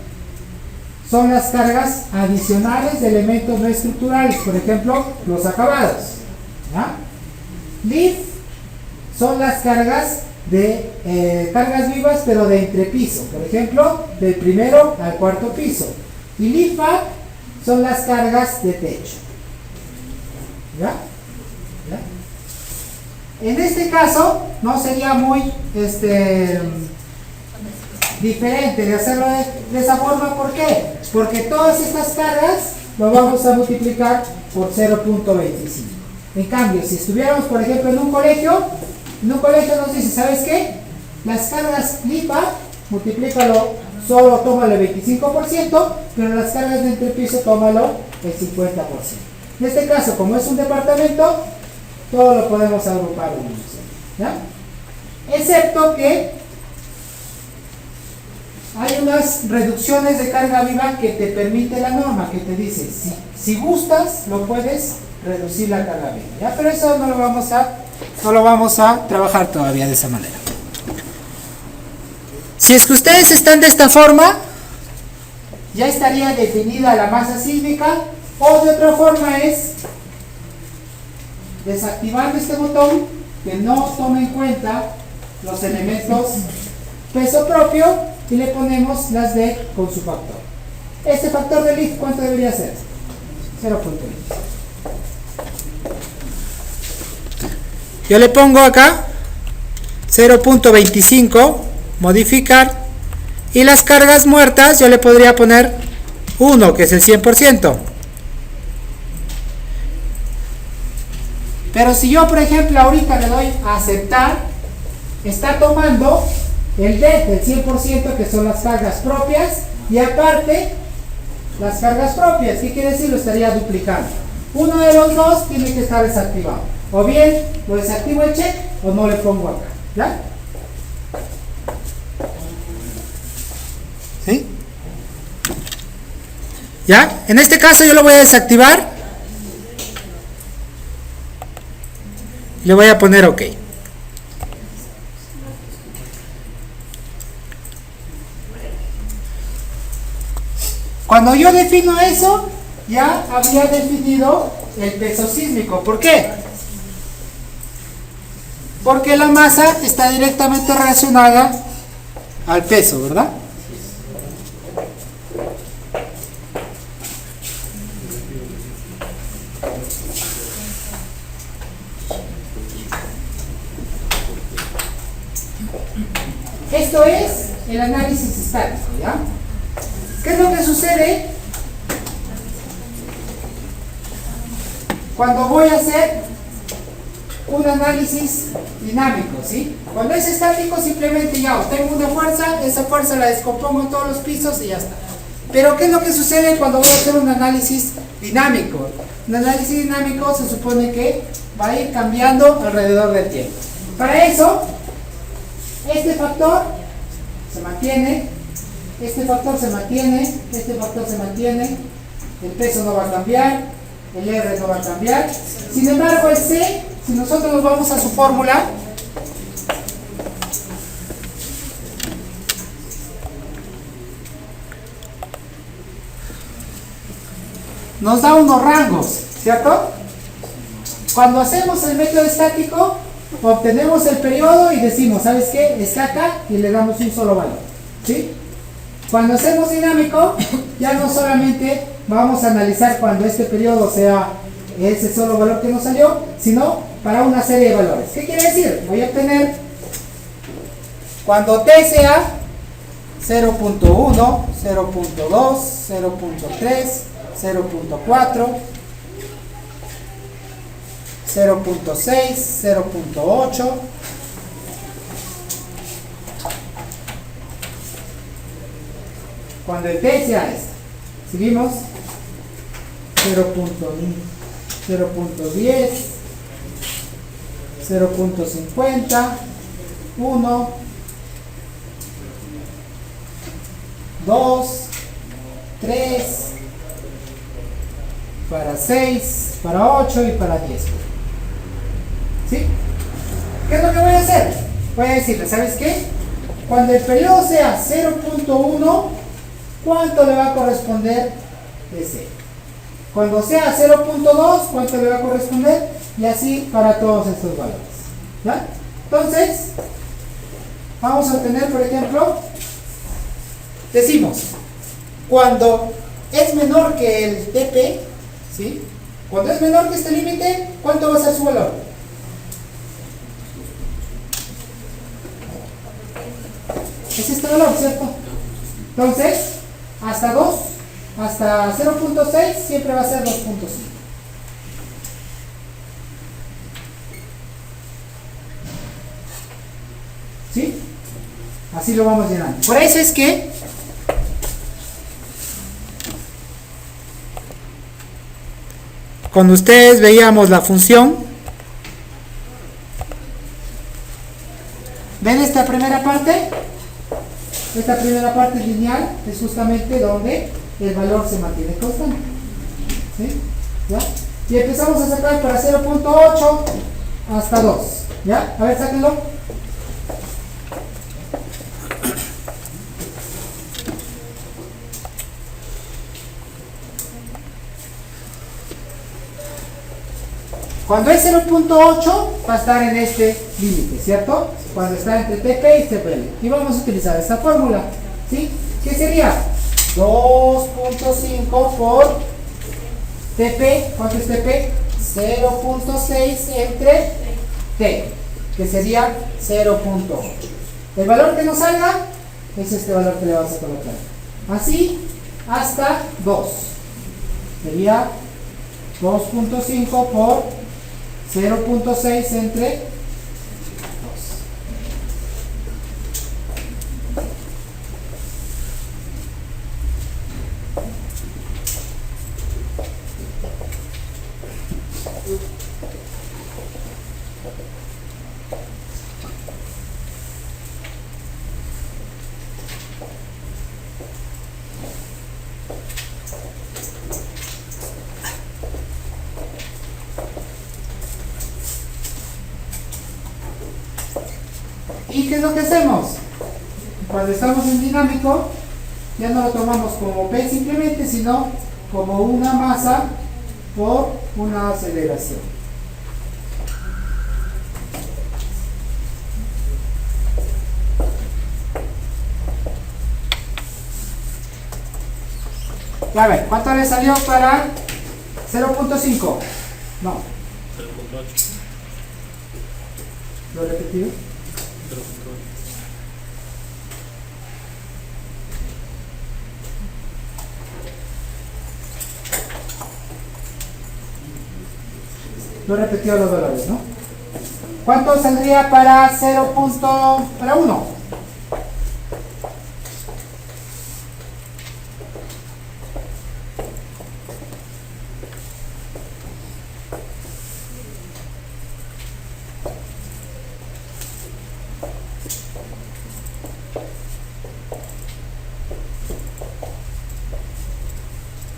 son las cargas adicionales de elementos no estructurales, por ejemplo, los acabados, ¿ya? Leave son las cargas de cargas vivas, pero de entrepiso, por ejemplo, del primero al cuarto piso. Y leave up son las cargas de techo, ¿ya? ¿Ya? En este caso, no sería muy diferente de hacerlo de esa forma. ¿Por qué? Porque todas estas cargas lo vamos a multiplicar por 0.25. En cambio, si estuviéramos, por ejemplo, en un colegio nos dice, ¿sabes qué? Las cargas LIPA, multiplícalo, solo tómalo el 25%, pero las cargas de entrepiso tómalo el 50%. En este caso, como es un departamento, todo lo podemos agrupar en uno, ¿ya? Excepto que hay unas reducciones de carga viva que te permite la norma, que te dice, si gustas, lo puedes reducir la carga viva, ¿ya? Pero eso no lo vamos a trabajar todavía de esa manera. Si es que ustedes están de esta forma, ya estaría definida la masa sísmica, o de otra forma es desactivando este botón que no tome en cuenta los elementos peso propio y le ponemos las D con su factor. Este factor de leave, ¿cuánto debería ser? 0.20. Yo le pongo acá 0.25, modificar, y las cargas muertas yo le podría poner 1, que es el 100%. Pero si yo, por ejemplo, ahorita le doy a aceptar, está tomando el D del 100%, que son las cargas propias, y aparte las cargas propias. ¿Qué quiere decir? Lo estaría duplicando. Uno de los dos tiene que estar desactivado. O bien lo desactivo el check o no le pongo acá, ¿ya? ¿Sí? ¿Ya? En este caso yo lo voy a desactivar. Le voy a poner OK. Cuando yo defino eso, ya había definido el peso sísmico. ¿Por qué? Porque la masa está directamente relacionada al peso, ¿verdad? Esto es el análisis estático, ¿ya? ¿Qué es lo que sucede cuando voy a hacer un análisis dinámico, ¿sí? Cuando es estático, simplemente ya obtengo una fuerza, esa fuerza la descompongo en todos los pisos y ya está. Pero ¿qué es lo que sucede cuando voy a hacer un análisis dinámico? Un análisis dinámico se supone que va a ir cambiando alrededor del tiempo. Para eso, este factor se mantiene, este factor se mantiene, este factor se mantiene, el peso no va a cambiar, el R no va a cambiar. Sin embargo, el C si nosotros nos vamos a su fórmula, nos da unos rangos, ¿cierto? Cuando hacemos el método estático, obtenemos el periodo y decimos, ¿sabes qué? Está acá y le damos un solo valor, ¿sí? Cuando hacemos dinámico, ya no solamente vamos a analizar cuando este periodo sea ese solo valor que nos salió, sino para una serie de valores. ¿Qué quiere decir? Voy a obtener cuando t sea 0.1, 0.2, 0.3, 0.4, 0.6, 0.8, cuando el t sea este, seguimos 0.10, 0.50, 1, 2, 3, para 6, para 8 y para 10. ¿Sí? ¿Qué es lo que voy a hacer? Voy a decirle, ¿sabes qué? Cuando el periodo sea 0.1, ¿cuánto le va a corresponder ese? Cuando sea 0.2, ¿cuánto le va a corresponder? Y así para todos estos valores. ¿Ya? Entonces, vamos a obtener, por ejemplo, decimos, cuando es menor que el TP, ¿sí? Cuando es menor que este límite, ¿cuánto va a ser su valor? Es este valor, ¿cierto? Entonces, hasta 2, hasta 0.6 siempre va a ser 2.5. ¿Sí? Así lo vamos llenando. Por eso es que cuando ustedes veíamos la función, ¿ven esta primera parte? Esta primera parte lineal es justamente donde el valor se mantiene constante. ¿Sí? ¿Ya? Y empezamos a sacar para 0.8 hasta 2. ¿Ya? A ver, sáquenlo. Cuando es 0.8 va a estar en este límite, ¿cierto? Cuando está entre TP y TPL. Y vamos a utilizar esta fórmula, ¿sí? ¿Qué sería? 2.5 por TP. ¿Cuánto es TP? 0.6 entre T, que sería 0.8. El valor que nos salga es este valor que le vamos a colocar. Así hasta 2. Sería 2.5 por 0.6 entre 2. ¿Y qué es lo que hacemos? Cuando estamos en dinámico, ya no lo tomamos como P simplemente, sino como una masa por una aceleración. Ya ven, ¿cuánto le salió para 0.5? No. 0.8. ¿Lo he repetido? 0.8. Lo he repetido los valores, ¿no? ¿Cuánto saldría para 1?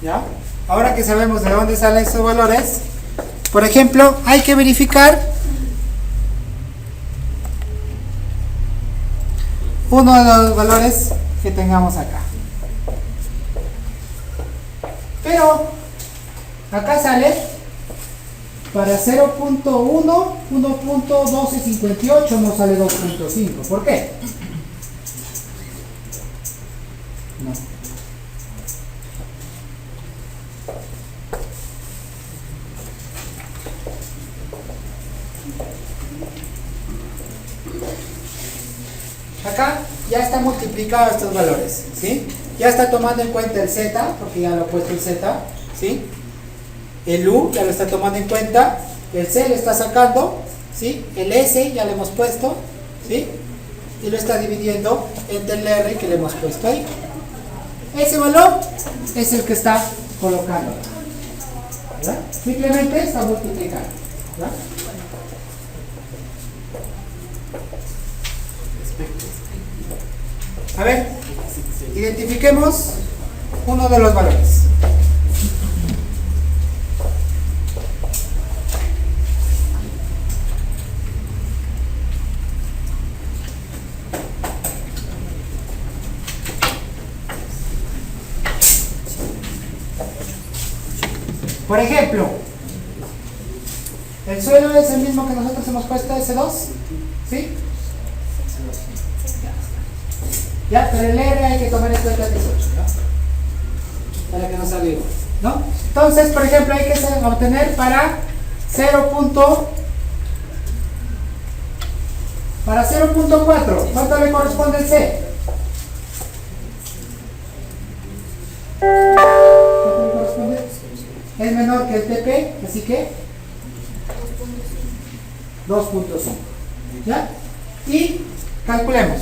¿Ya? Ahora que sabemos de dónde salen estos valores, por ejemplo, hay que verificar uno de los valores que tengamos acá. Pero acá sale para 0.1, 1.1258 no sale 2.5. ¿Por qué? No. Acá ya está multiplicado estos valores, ¿sí? Ya está tomando en cuenta el Z, porque ya lo he puesto el Z, ¿sí? El U ya lo está tomando en cuenta, el C lo está sacando, ¿sí? El S ya lo hemos puesto, ¿sí? Y lo está dividiendo entre el R que le hemos puesto ahí. Ese valor es el que está colocando, ¿verdad? Simplemente está multiplicando, ¿verdad? A ver, identifiquemos uno de los valores. Por ejemplo, el suelo es el mismo que nosotros hemos puesto, S2, ¿sí? Ya, pero el R hay que tomar en cuenta 18, ¿no? Para que no salga igual, ¿no? Entonces, por ejemplo, hay que obtener para 0.4, ¿cuánto le corresponde el C? ¿Cuánto le corresponde? Es menor que el TP, así que 2.5, ¿ya? Y calculemos.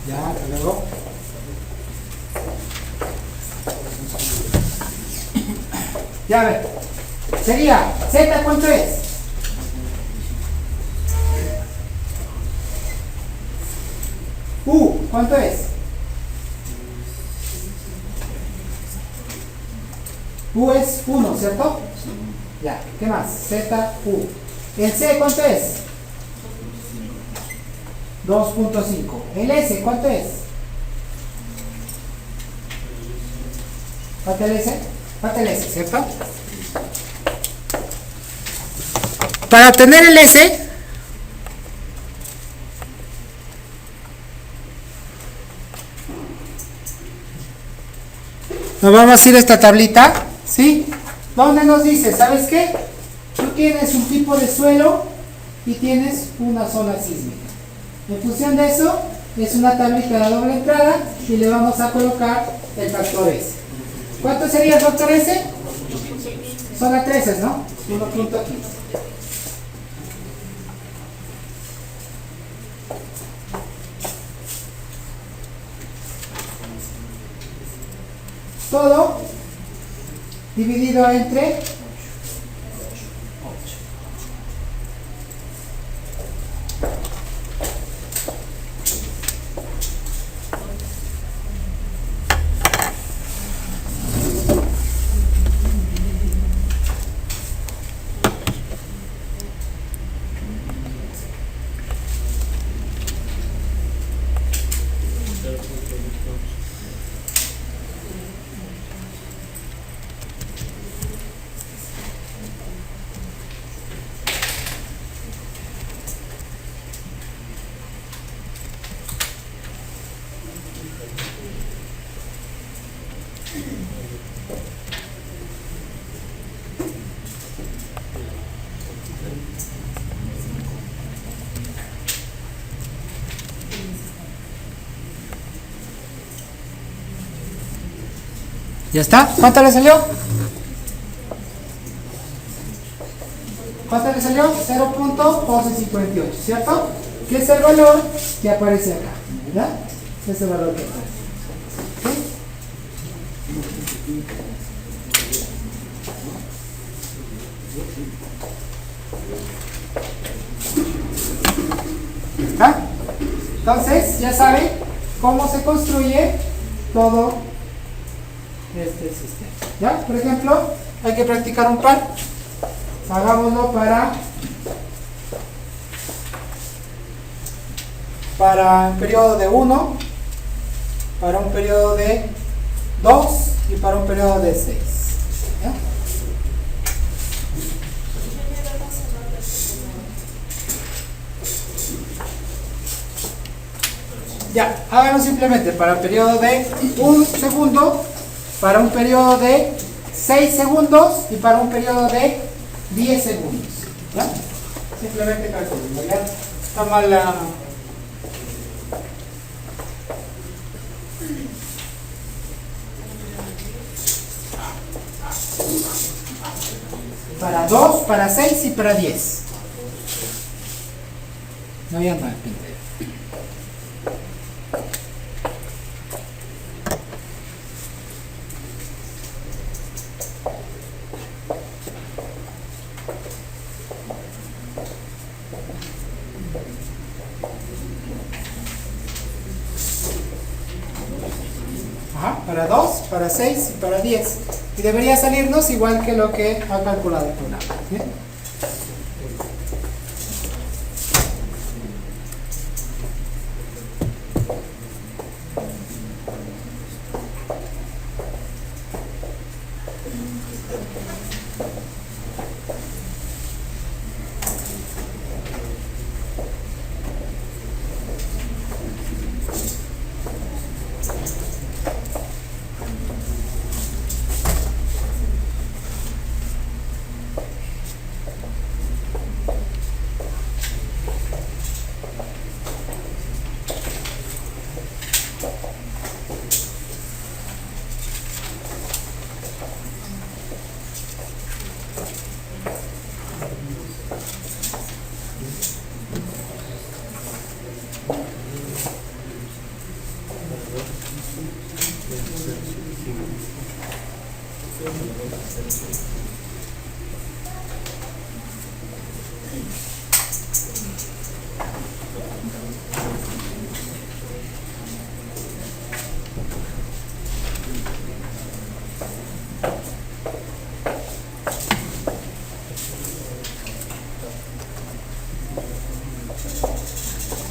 Ya, luego. Ya, a ver. Sería, Z, ¿cuánto es? U, ¿cuánto es? U es 1, ¿cierto? Ya, ¿qué más? Z, U. ¿El C cuánto es? 2.5. ¿El S cuánto es? ¿Falta el S? Falta el S, ¿cierto? Para obtener el S, nos vamos a ir a esta tablita, ¿sí? Donde nos dice, ¿sabes qué? Tú tienes un tipo de suelo y tienes una zona sísmica. En función de eso, es una tablita de doble entrada y le vamos a colocar el factor S. ¿Cuánto sería el factor S? Zona 13, ¿no? 1.15. Todo dividido entre 8. ¿Ya está? ¿Cuánto le salió? ¿Cuánto le salió? 0.1258, ¿cierto? Que es el valor que aparece acá, ¿verdad? Es el valor que aparece. ¿Sí? ¿Ah? Entonces, ya saben cómo se construye todo este sistema. ¿Ya? Por ejemplo, hay que practicar un par. Hagámoslo para un periodo de 1, para un periodo de 2 y para un periodo de 6. ¿Ya? Ya, háganlo simplemente para un periodo de 1 segundo, para un periodo de 6 segundos y para un periodo de 10 segundos. ¿Ya? Simplemente calculen. ¿Ya? Está mal la... Para 2, para 6 y para 10. No había más, Pinter. Ajá, para 2, para 6 y para 10. Y debería salirnos igual que lo que ha calculado el programa. ¿Bien?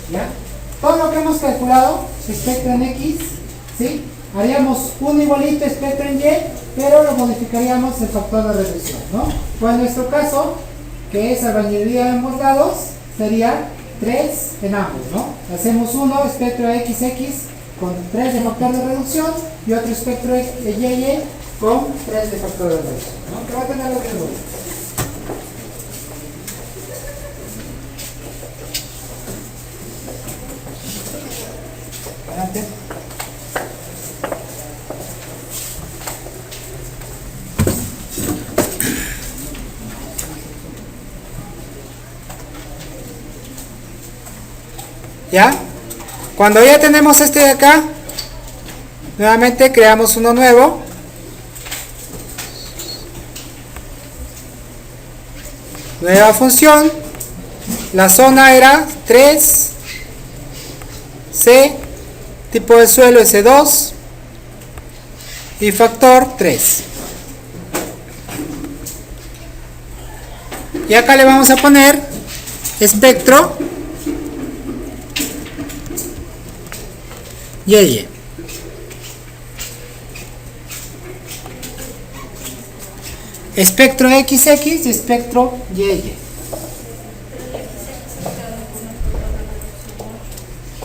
¿Ya? Todo lo que hemos calculado, espectro en X, ¿sí? Haríamos un igualito espectro en Y, pero lo modificaríamos el factor de reducción, ¿no? Pues en nuestro caso, que es albañilería de ambos lados, sería 3 en ambos, ¿no? Hacemos uno espectro XX con 3 de factor de reducción y otro espectro de YY con 3 de factor de reducción, ¿no? Que va a tener lo que voy. Adelante. ¿Ya? Cuando ya tenemos este de acá, nuevamente creamos uno nuevo. Nueva función. La zona era 3, C, tipo de suelo S2 y factor 3. Y acá le vamos a poner espectro YY. Espectro XX y espectro YY.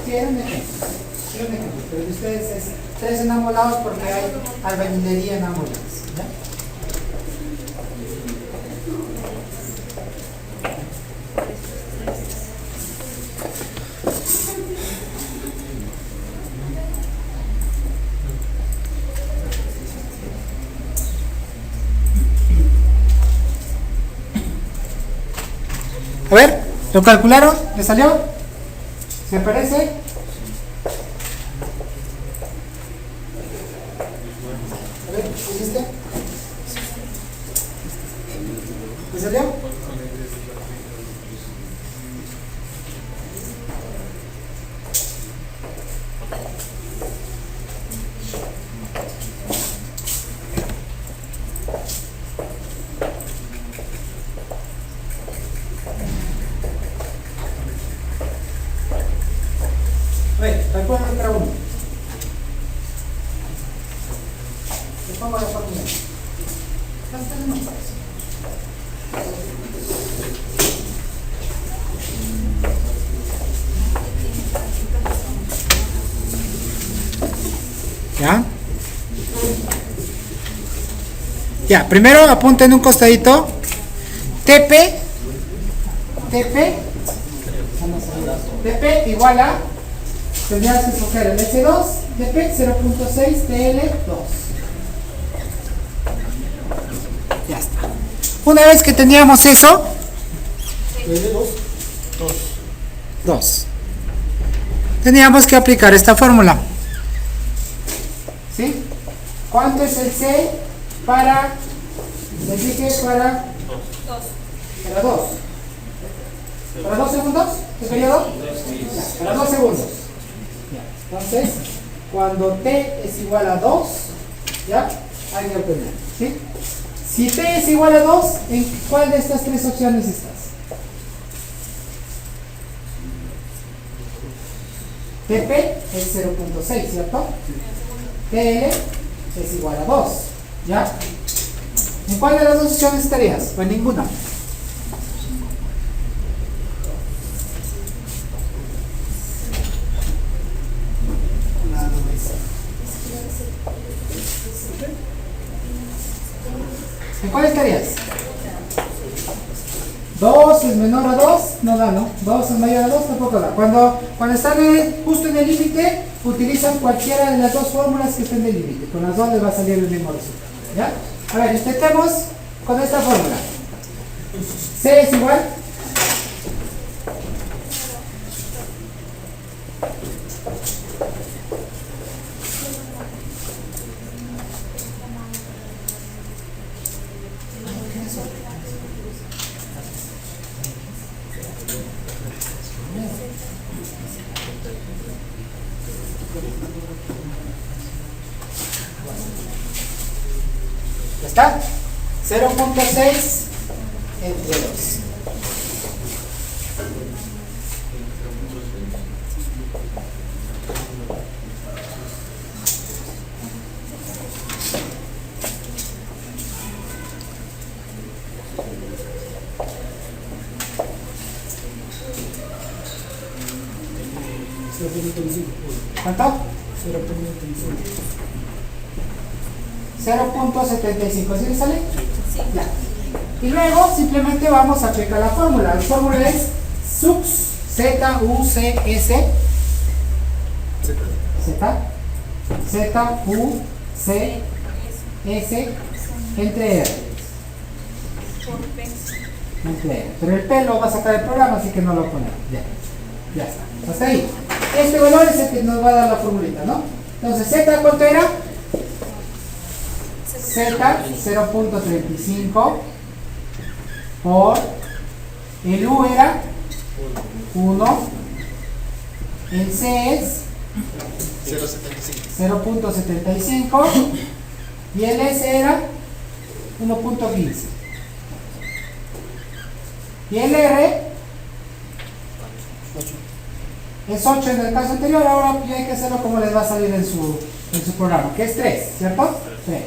Sí, era un ejemplo. Pero de ustedes es 3 en ambos lados porque hay albañilería en ambos lados. ¿Ya? A ver, ¿lo calcularon? ¿Le salió? ¿Se parece? A ver, ¿hiciste? ¿Me salió? A ver, recuerda otra uno. Te pongo la fórmula. ¿Ya? Ya, primero apunten en un costadito. TP igual a, tendrías que escoger el S2, TP 0.6 TL2. Ya está. Una vez que teníamos eso, 2. Teníamos que aplicar esta fórmula. ¿Sí? ¿Cuánto es el C para, les dije, para 2? ¿Para 2 segundos? ¿Qué periodo? Ya, para 2 segundos. Ya. Entonces, cuando T es igual a 2, ya, hay que obtener. ¿Sí? Si T es igual a 2, ¿en cuál de estas tres opciones estás? TP es 0.6, ¿cierto? TL es igual a 2, ¿ya? ¿En cuál de las dos opciones estarías? Pues ninguna. ¿En cuál estarías? 2 es menor a 2, no da, ¿no? 2 es mayor a 2, tampoco da. Cuando están justo en el límite, utilizan cualquiera de las dos fórmulas que estén en el límite. Con las dos les va a salir el mismo resultado. ¿Ya? A ver, intentemos con esta fórmula. C es igual. ¿Ya está? 0.6 entre 2. ¿Cuánto? 0.75. ¿Sí le sale? Sí. Ya. Y luego simplemente vamos a aplicar la fórmula. La fórmula es SUX, Z-U-C-S, Z-U-C-S entre R. Entre R. Pero el P lo va a sacar del programa, así que no lo ponemos. Ya está. Hasta ahí. Este valor es el que nos va a dar la formulita, ¿no? Entonces, Z, ¿cuánto era? Z, 0.35 por el U era 1, el C es 0.75 y el S era 1.15 y el R es 8 en el caso anterior. Ahora ya hay que hacerlo como les va a salir en su programa, que es 3, ¿cierto? 3.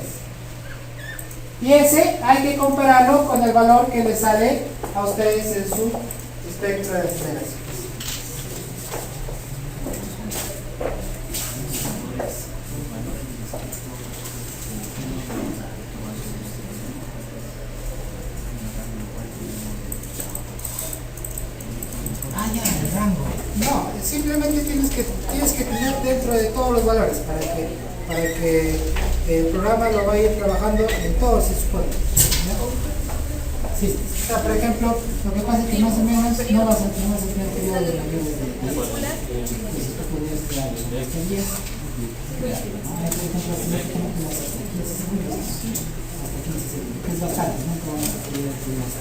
Y ese hay que compararlo con el valor que les sale a ustedes en su espectro de aceleración. Ya, el rango. No, simplemente tienes que tener dentro de todos los valores para que el programa lo va a ir trabajando en todos sus códigos. Sí, o sea, por ejemplo, lo que pasa es que más o menos no vas a tener periodo de mayor de 10. Entonces tú podrías crear hasta 10. Por ejemplo, como que las hasta 15 segundos. Hasta 15 segundos, que es bastante, nunca vamos a poder más.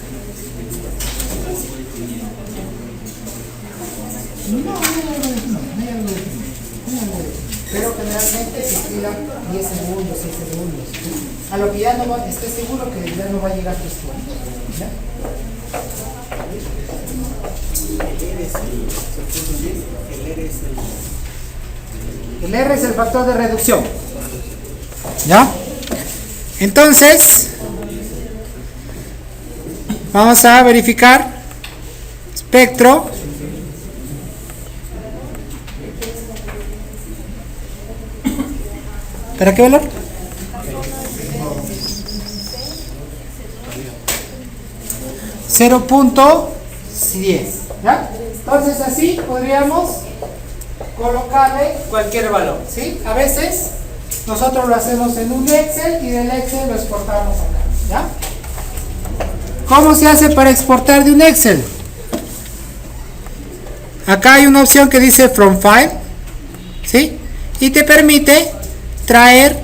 No hay algo definido, no hay algo definido, no hay algo definido. Pero generalmente se estiran 10 segundos, 6 segundos. ¿Sí? A lo que ya no va, esté seguro que ya no va a llegar tu estudio. ¿Ya? El R es el factor de reducción. ¿Ya? Entonces, vamos a verificar espectro. ¿Para qué valor? 0.10. ¿Ya? Entonces así podríamos colocarle cualquier valor, ¿sí? A veces nosotros lo hacemos en un Excel y del Excel lo exportamos acá, ¿ya? ¿Cómo se hace para exportar de un Excel? Acá hay una opción que dice From File, ¿sí? Y te permite traer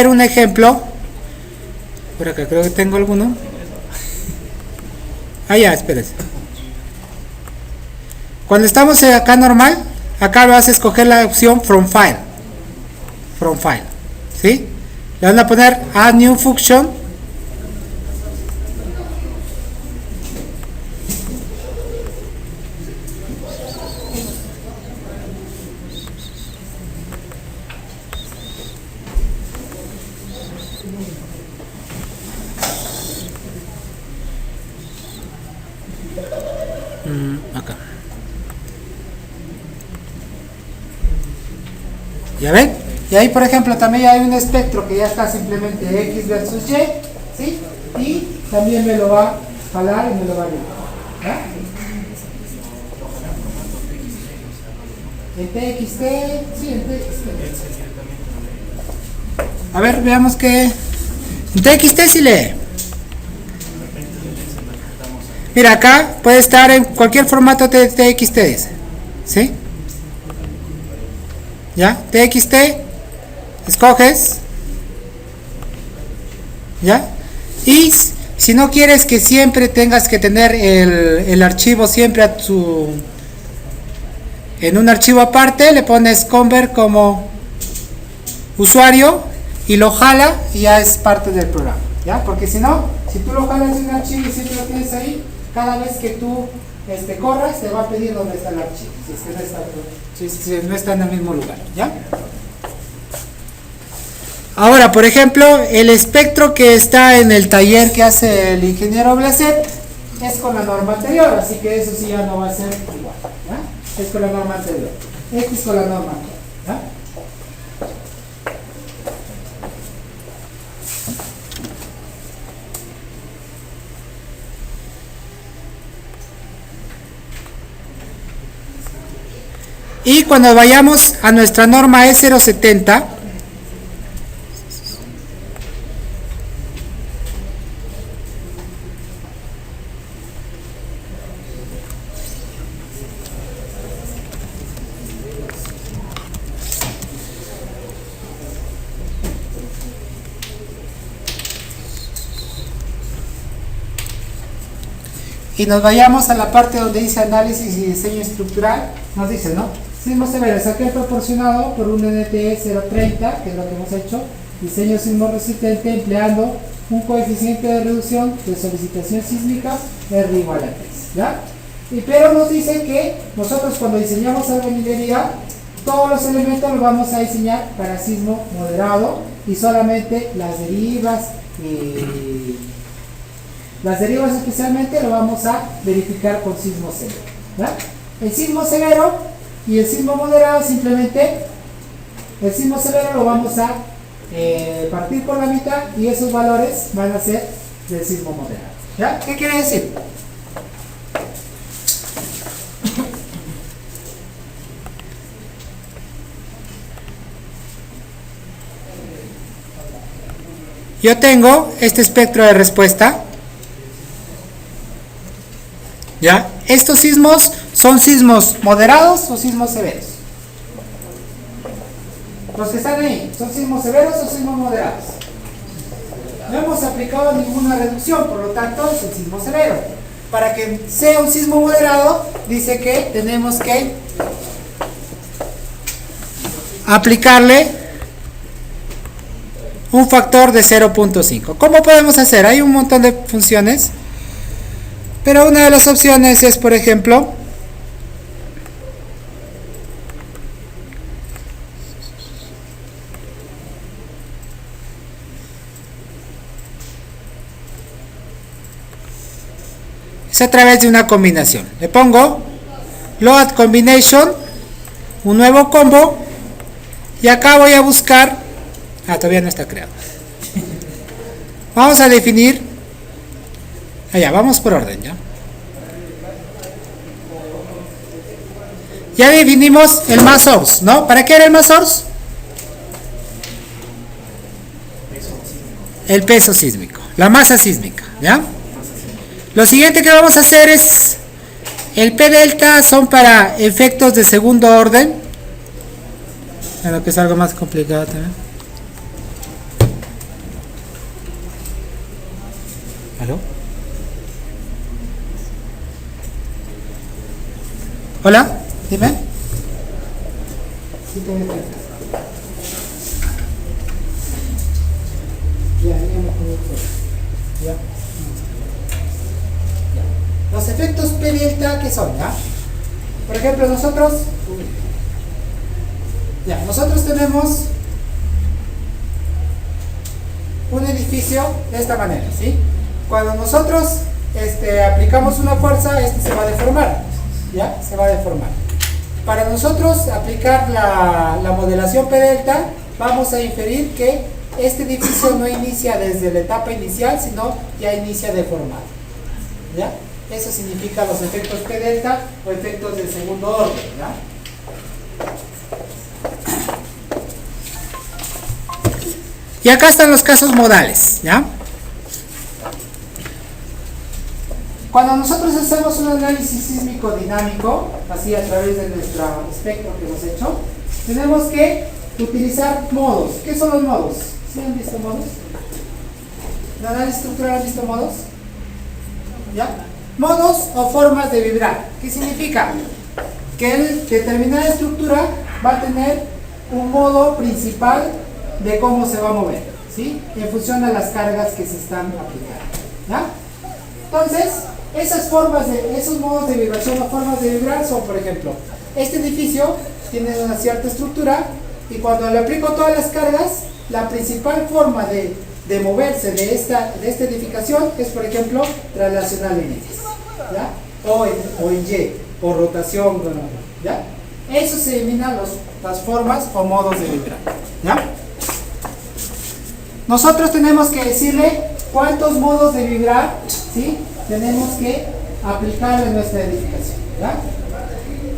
un ejemplo. Por acá creo que tengo alguno. Ah, ya, espérese. Cuando estamos acá normal, acá vas a escoger la opción From File. From File, ¿sí? Le van a poner Add New Function. Acá. ¿Ya ven? Y ahí, por ejemplo, también hay un espectro que ya está simplemente X versus Y, ¿sí? Y también me lo va a jalar y me lo va a llevar. ¿Ya? En TXT, sí, en TXT. A ver, veamos que en TXT sí lee. Mira, acá puede estar en cualquier formato de TXT, dice. ¿Sí? ¿Ya? TXT, escoges. ¿Ya? Y si no quieres que siempre tengas que tener el archivo siempre en un archivo aparte, le pones convert como usuario y lo jala y ya es parte del programa. ¿Ya? Porque si no, si tú lo jalas en un archivo y siempre lo tienes ahí, cada vez que tú corras, te va a pedir dónde está el archivo, si es que no está en el mismo lugar, ¿ya? Ahora, por ejemplo, el espectro que está en el taller que hace el ingeniero Blacet es con la norma anterior, así que eso sí ya no va a ser igual, ¿ya? Es con la norma anterior, X con la norma anterior, ¿ya? Y cuando vayamos a nuestra norma E070, y nos vayamos a la parte donde dice análisis y diseño estructural, nos dice, ¿no? Sismo severo es aquel proporcionado por un NTE 030, que es lo que hemos hecho, diseño sismo resistente empleando un coeficiente de reducción de solicitación sísmica R igual a 3, ¿ya? Pero nos dice que nosotros cuando diseñamos albañilería, todos los elementos los vamos a diseñar para sismo moderado y solamente las derivas especialmente lo vamos a verificar con sismo severo, ¿ya? El sismo severo y el sismo moderado simplemente, el sismo severo lo vamos a partir por la mitad y esos valores van a ser del sismo moderado, ¿ya? ¿Qué quiere decir? Yo tengo este espectro de respuesta, ¿ya? Estos sismos son sismos moderados o sismos severos. Los que están ahí, ¿son sismos severos o sismos moderados? No hemos aplicado ninguna reducción, por lo tanto es el sismo severo. Para que sea un sismo moderado, dice que tenemos que aplicarle un factor de 0.5. ¿Cómo podemos hacer? Hay un montón de funciones, pero una de las opciones es, por ejemplo, es a través de una combinación. Le pongo load combination, un nuevo combo, y acá voy a buscar, todavía no está creado. Vamos a definir, allá, vamos por orden, ya. Ya definimos el mass source, ¿no? ¿Para qué era el mass source? El peso sísmico, la masa sísmica, ¿ya? Lo siguiente que vamos a hacer es el P delta, son para efectos de segundo orden, pero que es algo más complicado también. ¿Aló? Hola, dime. Sí, ya. Los efectos P delta, ¿qué son? ¿Ya? Por ejemplo, nosotros tenemos un edificio de esta manera, ¿sí? Cuando nosotros aplicamos una fuerza, se va a deformar, ¿ya? Se va a deformar. Para nosotros aplicar la modelación P delta, vamos a inferir que este edificio no inicia desde la etapa inicial, sino ya inicia deformado, ¿ya? Eso significa los efectos P delta o efectos del segundo orden, ¿ya? Y acá están los casos modales, ¿ya? Cuando nosotros hacemos un análisis sísmico dinámico, así a través de nuestro espectro que hemos hecho, tenemos que utilizar modos. ¿Qué son los modos? ¿Sí han visto modos? ¿En análisis estructural han visto modos? ¿Ya? Modos o formas de vibrar. ¿Qué significa? Que determinada estructura va a tener un modo principal de cómo se va a mover, ¿sí? En función a las cargas que se están aplicando, ¿ya? Entonces, esos modos de vibración o formas de vibrar son, por ejemplo, este edificio tiene una cierta estructura y cuando le aplico todas las cargas, la principal forma de moverse de esta edificación es, por ejemplo, traslacional en X, ¿ya? O en Y, o rotación, ¿ya? Eso se eliminan las formas o modos de vibrar, ¿ya? Nosotros tenemos que decirle cuántos modos de vibrar, ¿sí? Tenemos que aplicar en nuestra edificación, ¿ya?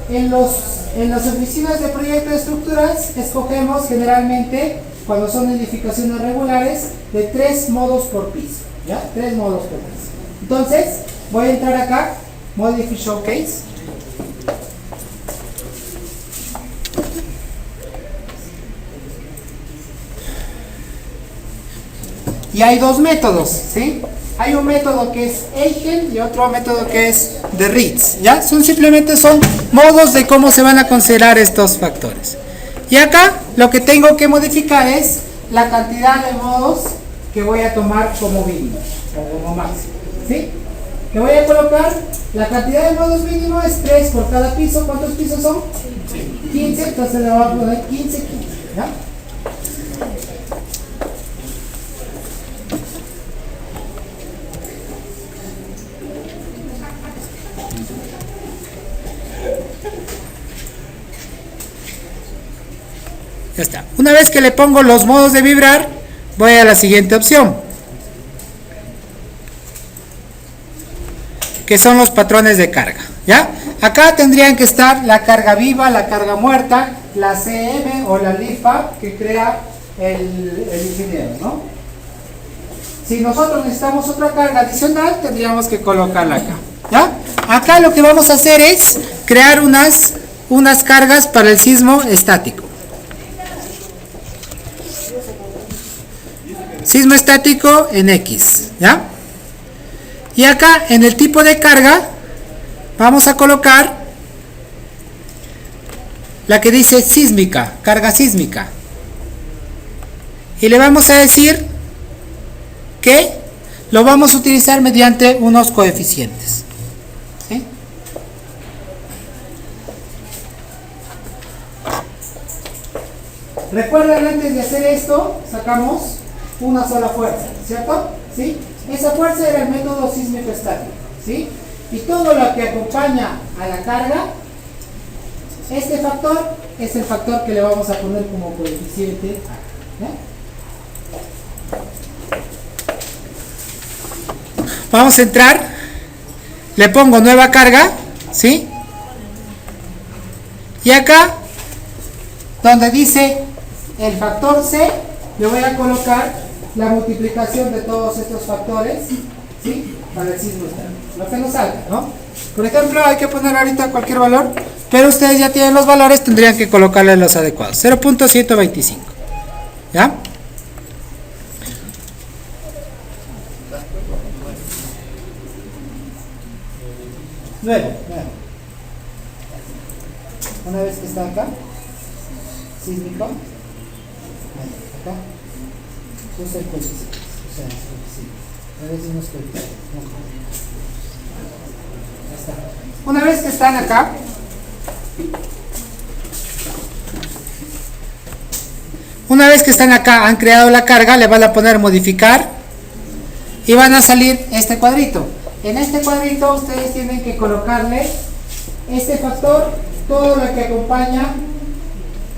En las oficinas de proyecto de estructuras escogemos generalmente, cuando son edificaciones regulares, de 3 modos por piso, ¿ya? 3 modos por piso. Entonces, voy a entrar acá, Modify Showcase. Y hay dos métodos, ¿sí? Hay un método que es Eigen y otro método que es de Ritz, ¿ya? Simplemente son modos de cómo se van a considerar estos factores. Y acá lo que tengo que modificar es la cantidad de modos que voy a tomar como mínimo o como máximo, ¿sí? Que voy a colocar, la cantidad de modos mínimo es 3 por cada piso. ¿Cuántos pisos son? 15, entonces le voy a poner 15, ¿ya? Ya está. Una vez que le pongo los modos de vibrar, voy a la siguiente opción, que son los patrones de carga, ¿ya? Acá tendrían que estar la carga viva, la carga muerta, la CM o la LIFA que crea el ingeniero, ¿no? Si nosotros necesitamos otra carga adicional, tendríamos que colocarla acá, ¿ya? Acá lo que vamos a hacer es crear unas cargas para el sismo estático. Sismo estático en X, ¿ya? Y acá en el tipo de carga vamos a colocar la que dice sísmica, carga sísmica. Y le vamos a decir que lo vamos a utilizar mediante unos coeficientes. ¿Sí? Recuerden, antes de hacer esto, sacamos una sola fuerza, ¿cierto? ¿Sí? Esa fuerza era el método sísmico estático, ¿sí? Y todo lo que acompaña a la carga, este factor es el factor que le vamos a poner como coeficiente A, ¿ya? Vamos a entrar, le pongo nueva carga, ¿sí? Y acá, donde dice el factor C, le voy a colocar la multiplicación de todos estos factores, ¿sí? Para el sismo estático, lo que nos salga, ¿no? Por ejemplo, hay que poner ahorita cualquier valor, pero ustedes ya tienen los valores, tendrían que colocarle los adecuados. 0.125, ¿ya? Luego, una vez que está acá, sísmico, acá, usa el coeficiente, a ver si nos coeficientes. Una vez que están acá, han creado la carga, le van a poner modificar y van a salir este cuadrito. En este cuadrito ustedes tienen que colocarle este factor, todo lo que acompaña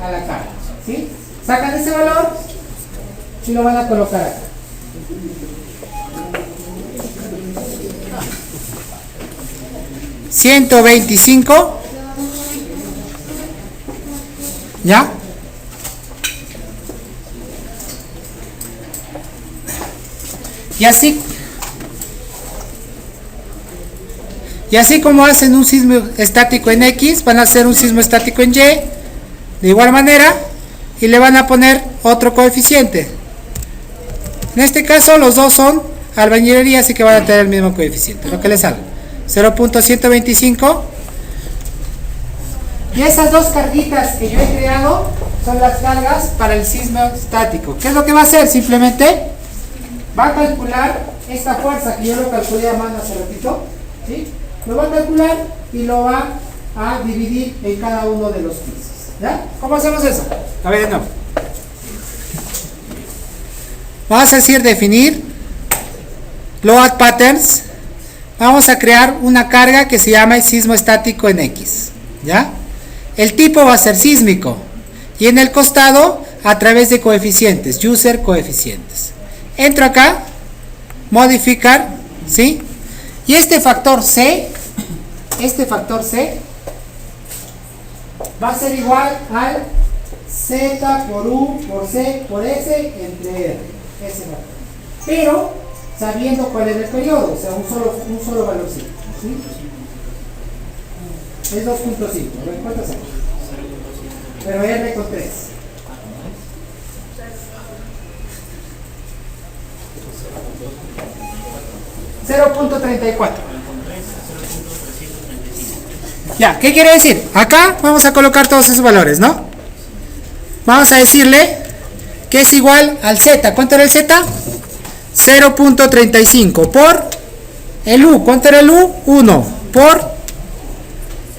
a la carga, ¿sí? Sacan ese valor y lo van a colocar acá. $125, ¿ya? Y así como hacen un sismo estático en X, van a hacer un sismo estático en Y, de igual manera, y le van a poner otro coeficiente. En este caso, los dos son albañilería, así que van a tener el mismo coeficiente, lo que les salga. 0.125. Y esas dos carguitas que yo he creado son las cargas para el sismo estático. ¿Qué es lo que va a hacer? Simplemente va a calcular esta fuerza que yo lo calculé a mano hace ratito, ¿sí? Lo va a calcular y lo va a dividir en cada uno de los pisos, ¿ya? ¿Cómo hacemos eso? A ver de nuevo. Vamos a decir definir load patterns. Vamos a crear una carga que se llama sismo estático en X, ¿ya? El tipo va a ser sísmico y en el costado a través de coeficientes, user coeficientes. Entro acá, modificar, ¿sí? Y este factor C va a ser igual al Z por U por C por S entre R, ese factor. Pero sabiendo cuál es el periodo, o sea, un solo valorcito, ¿sí? Es 2.5, a ver, ¿cuántas hay? Pero R con 3. .34. Ya, ¿qué quiere decir? Acá vamos a colocar todos esos valores, ¿no? Vamos a decirle que es igual al Z. ¿Cuánto era el Z? 0.35 por el U. ¿Cuánto era el U? 1 por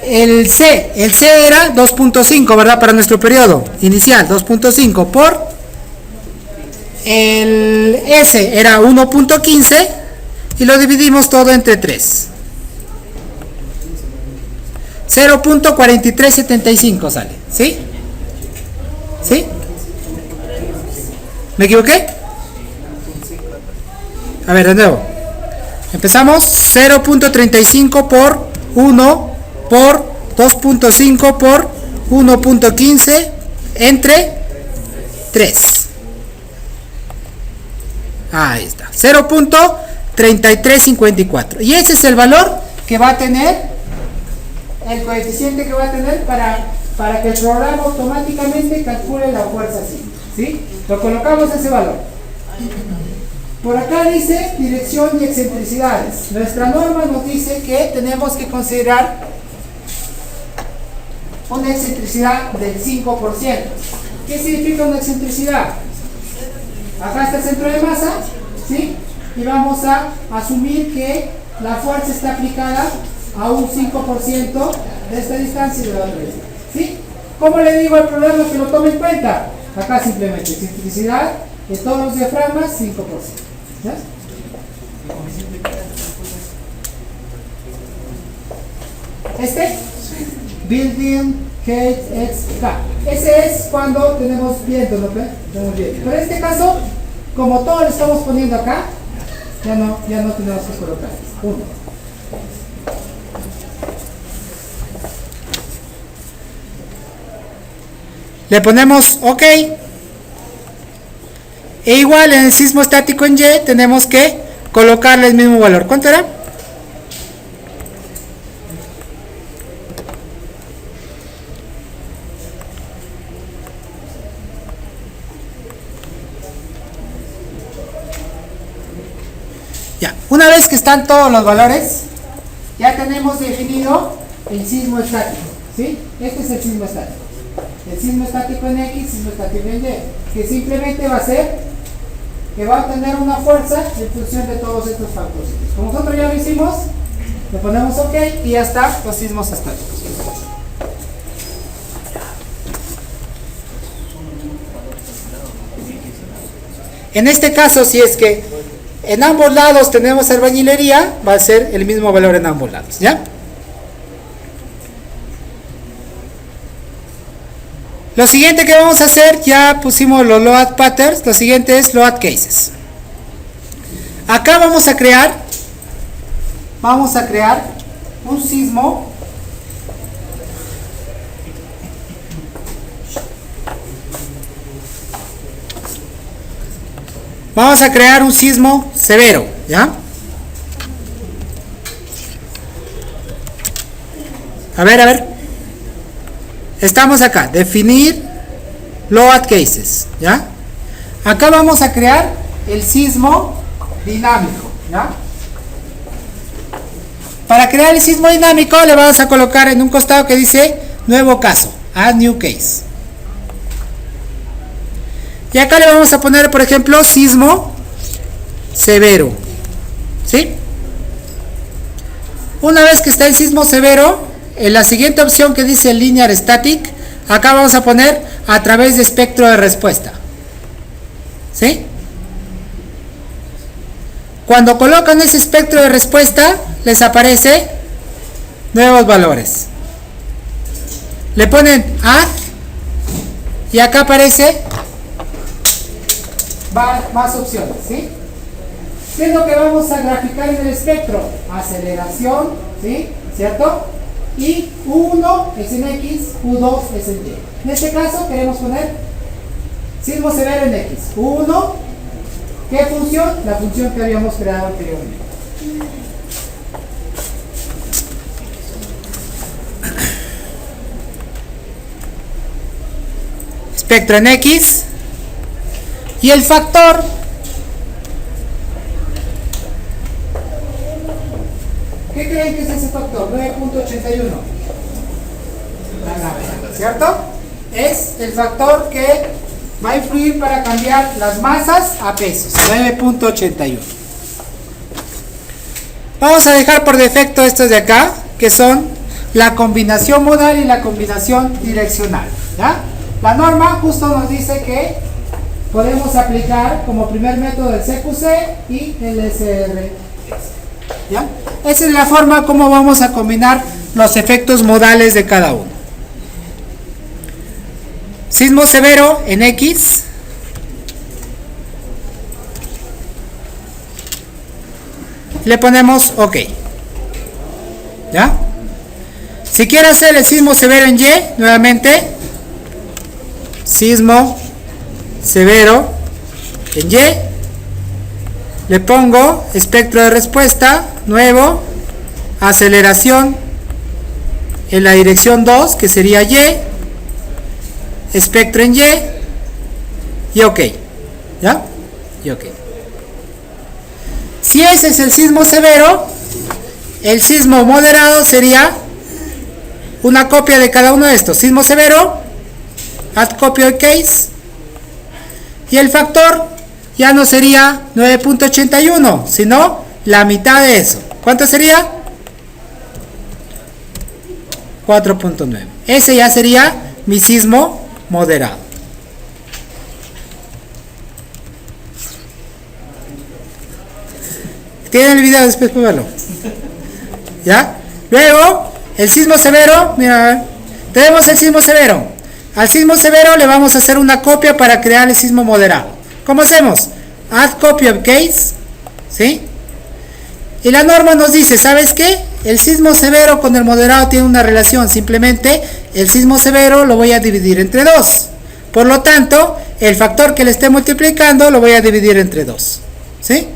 el C. El C era 2.5, ¿verdad? Para nuestro periodo inicial. 2.5 por el S era 1.15 y lo dividimos todo entre 3. 0.4375 sale, ¿sí? ¿Sí? ¿Me equivoqué? A ver, de nuevo. Empezamos. 0.35 por 1 por 2.5 por 1.15 entre 3. Ahí está. 0.3354. Y ese es el valor que va a tener, el coeficiente que va a tener para que el programa automáticamente calcule la fuerza así, ¿sí? Lo colocamos ese valor. Por acá dice dirección y excentricidades. Nuestra norma nos dice que tenemos que considerar una excentricidad del 5%. ¿Qué significa una excentricidad? Acá está el centro de masa, ¿sí? Y vamos a asumir que la fuerza está aplicada a un 5% de esta distancia y de la otra distancia, ¿sí? ¿Cómo le digo al programa que lo tome en cuenta? Acá simplemente excentricidad de todos los diafragmas, 5%. ¿Ya? Este building height x k. Ese es cuando tenemos viento, ¿no? Tenemos viento. Pero en este caso, como todo lo estamos poniendo acá, ya no tenemos que colocar. 1. Le ponemos OK. E igual en el sismo estático en Y tenemos que colocarle el mismo valor. ¿Cuánto era? Ya, una vez que están todos los valores, ya tenemos definido el sismo estático, ¿sí? Este es el sismo estático. El sismo estático en X, sismo estático en Y, que simplemente va a ser que va a tener una fuerza en función de todos estos factores. Como nosotros ya lo hicimos, le ponemos OK y ya está los sismos estáticos. En este caso, si es que en ambos lados tenemos albañilería, va a ser el mismo valor en ambos lados, ¿ya? Lo siguiente que vamos a hacer, ya pusimos los load patterns, lo siguiente es load cases. Acá vamos a crear un sismo severo, ¿ya? A ver. Estamos acá, definir load cases, ¿ya? Acá vamos a crear el sismo dinámico, ¿ya? Para crear el sismo dinámico le vamos a colocar en un costado que dice nuevo caso, add new case. Y acá le vamos a poner, por ejemplo, sismo severo, ¿sí? Una vez que está el sismo severo, en la siguiente opción que dice linear static, acá vamos a poner a través de espectro de respuesta, ¿sí? Cuando colocan ese espectro de respuesta, les aparece nuevos valores. Le ponen add y acá aparece más opciones, ¿sí? ¿Qué es lo que vamos a graficar en el espectro? Aceleración, ¿sí? ¿Cierto? Y U1 es en X, U2 es en Y. En este caso queremos poner sismo severo en X. U1, ¿qué función? La función que habíamos creado anteriormente. Espectro en X. Y el factor ¿qué creen que es ese factor? 9.81. ¿Cierto? Es el factor que va a influir para cambiar las masas a pesos. 9.81. Vamos a dejar por defecto estos de acá, que son la combinación modal y la combinación direccional, ¿ya? La norma justo nos dice que podemos aplicar como primer método el CQC y el SRS, ¿ya? Esa es la forma como vamos a combinar los efectos modales de cada uno. Sismo severo en X. Le ponemos OK, ¿ya? Si quiere hacer el sismo severo en Y, nuevamente sismo severo en Y, le pongo espectro de respuesta nuevo, aceleración en la dirección 2 que sería Y, espectro en Y y OK, ¿ya? y ok. Si ese es el sismo severo, el sismo moderado sería una copia de cada uno de estos. Sismo severo, add copy of case, y el factor ya no sería 9.81, sino la mitad de eso. ¿Cuánto sería? 4.9. Ese ya sería mi sismo moderado. Tienen el video después, para verlo. ¿Ya? Luego, el sismo severo, mira, tenemos el sismo severo. Al sismo severo le vamos a hacer una copia para crear el sismo moderado. ¿Cómo hacemos? Add copy of case, ¿sí? Y la norma nos dice, ¿sabes qué? El sismo severo con el moderado tiene una relación. Simplemente el sismo severo lo voy a dividir entre 2. Por lo tanto, el factor que le esté multiplicando lo voy a dividir entre 2. ¿Sí?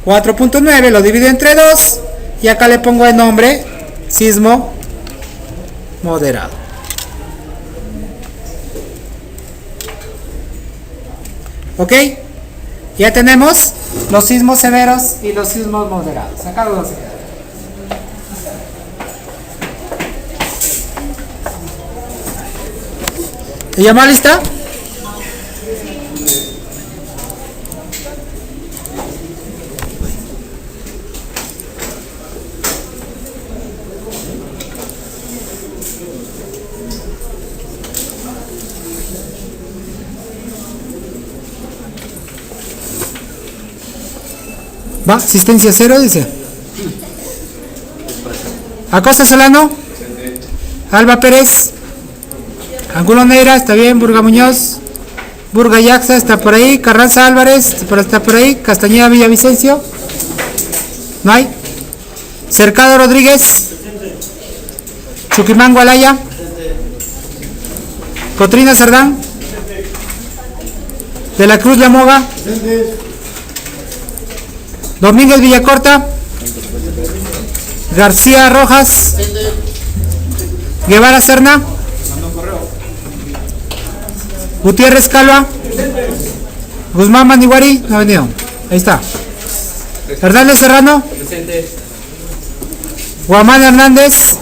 4.9 lo divido entre 2 y acá le pongo el nombre sismo moderado. ¿Ok? Ya tenemos los sismos severos y los sismos moderados. Acá los vamos a quedar. ¿Y ya lista? ¿Va? Asistencia 0, dice. Acosta Solano. Alba Pérez. Angulo Neira, está bien. Burga Muñoz. Burga Yaxa, está por ahí. Carranza Álvarez, está por ahí. Castañeda Villavicencio. ¿No hay? Cercado Rodríguez. Chuquimango Alaya. Cotrina Cerdán. De la Cruz Lamoga. Domínguez Villacorta. García Rojas. Guevara Serna. Gutiérrez Calva. Guzmán Maniguari. No ha venido. Ahí está. Hernández Serrano. Guamán Hernández.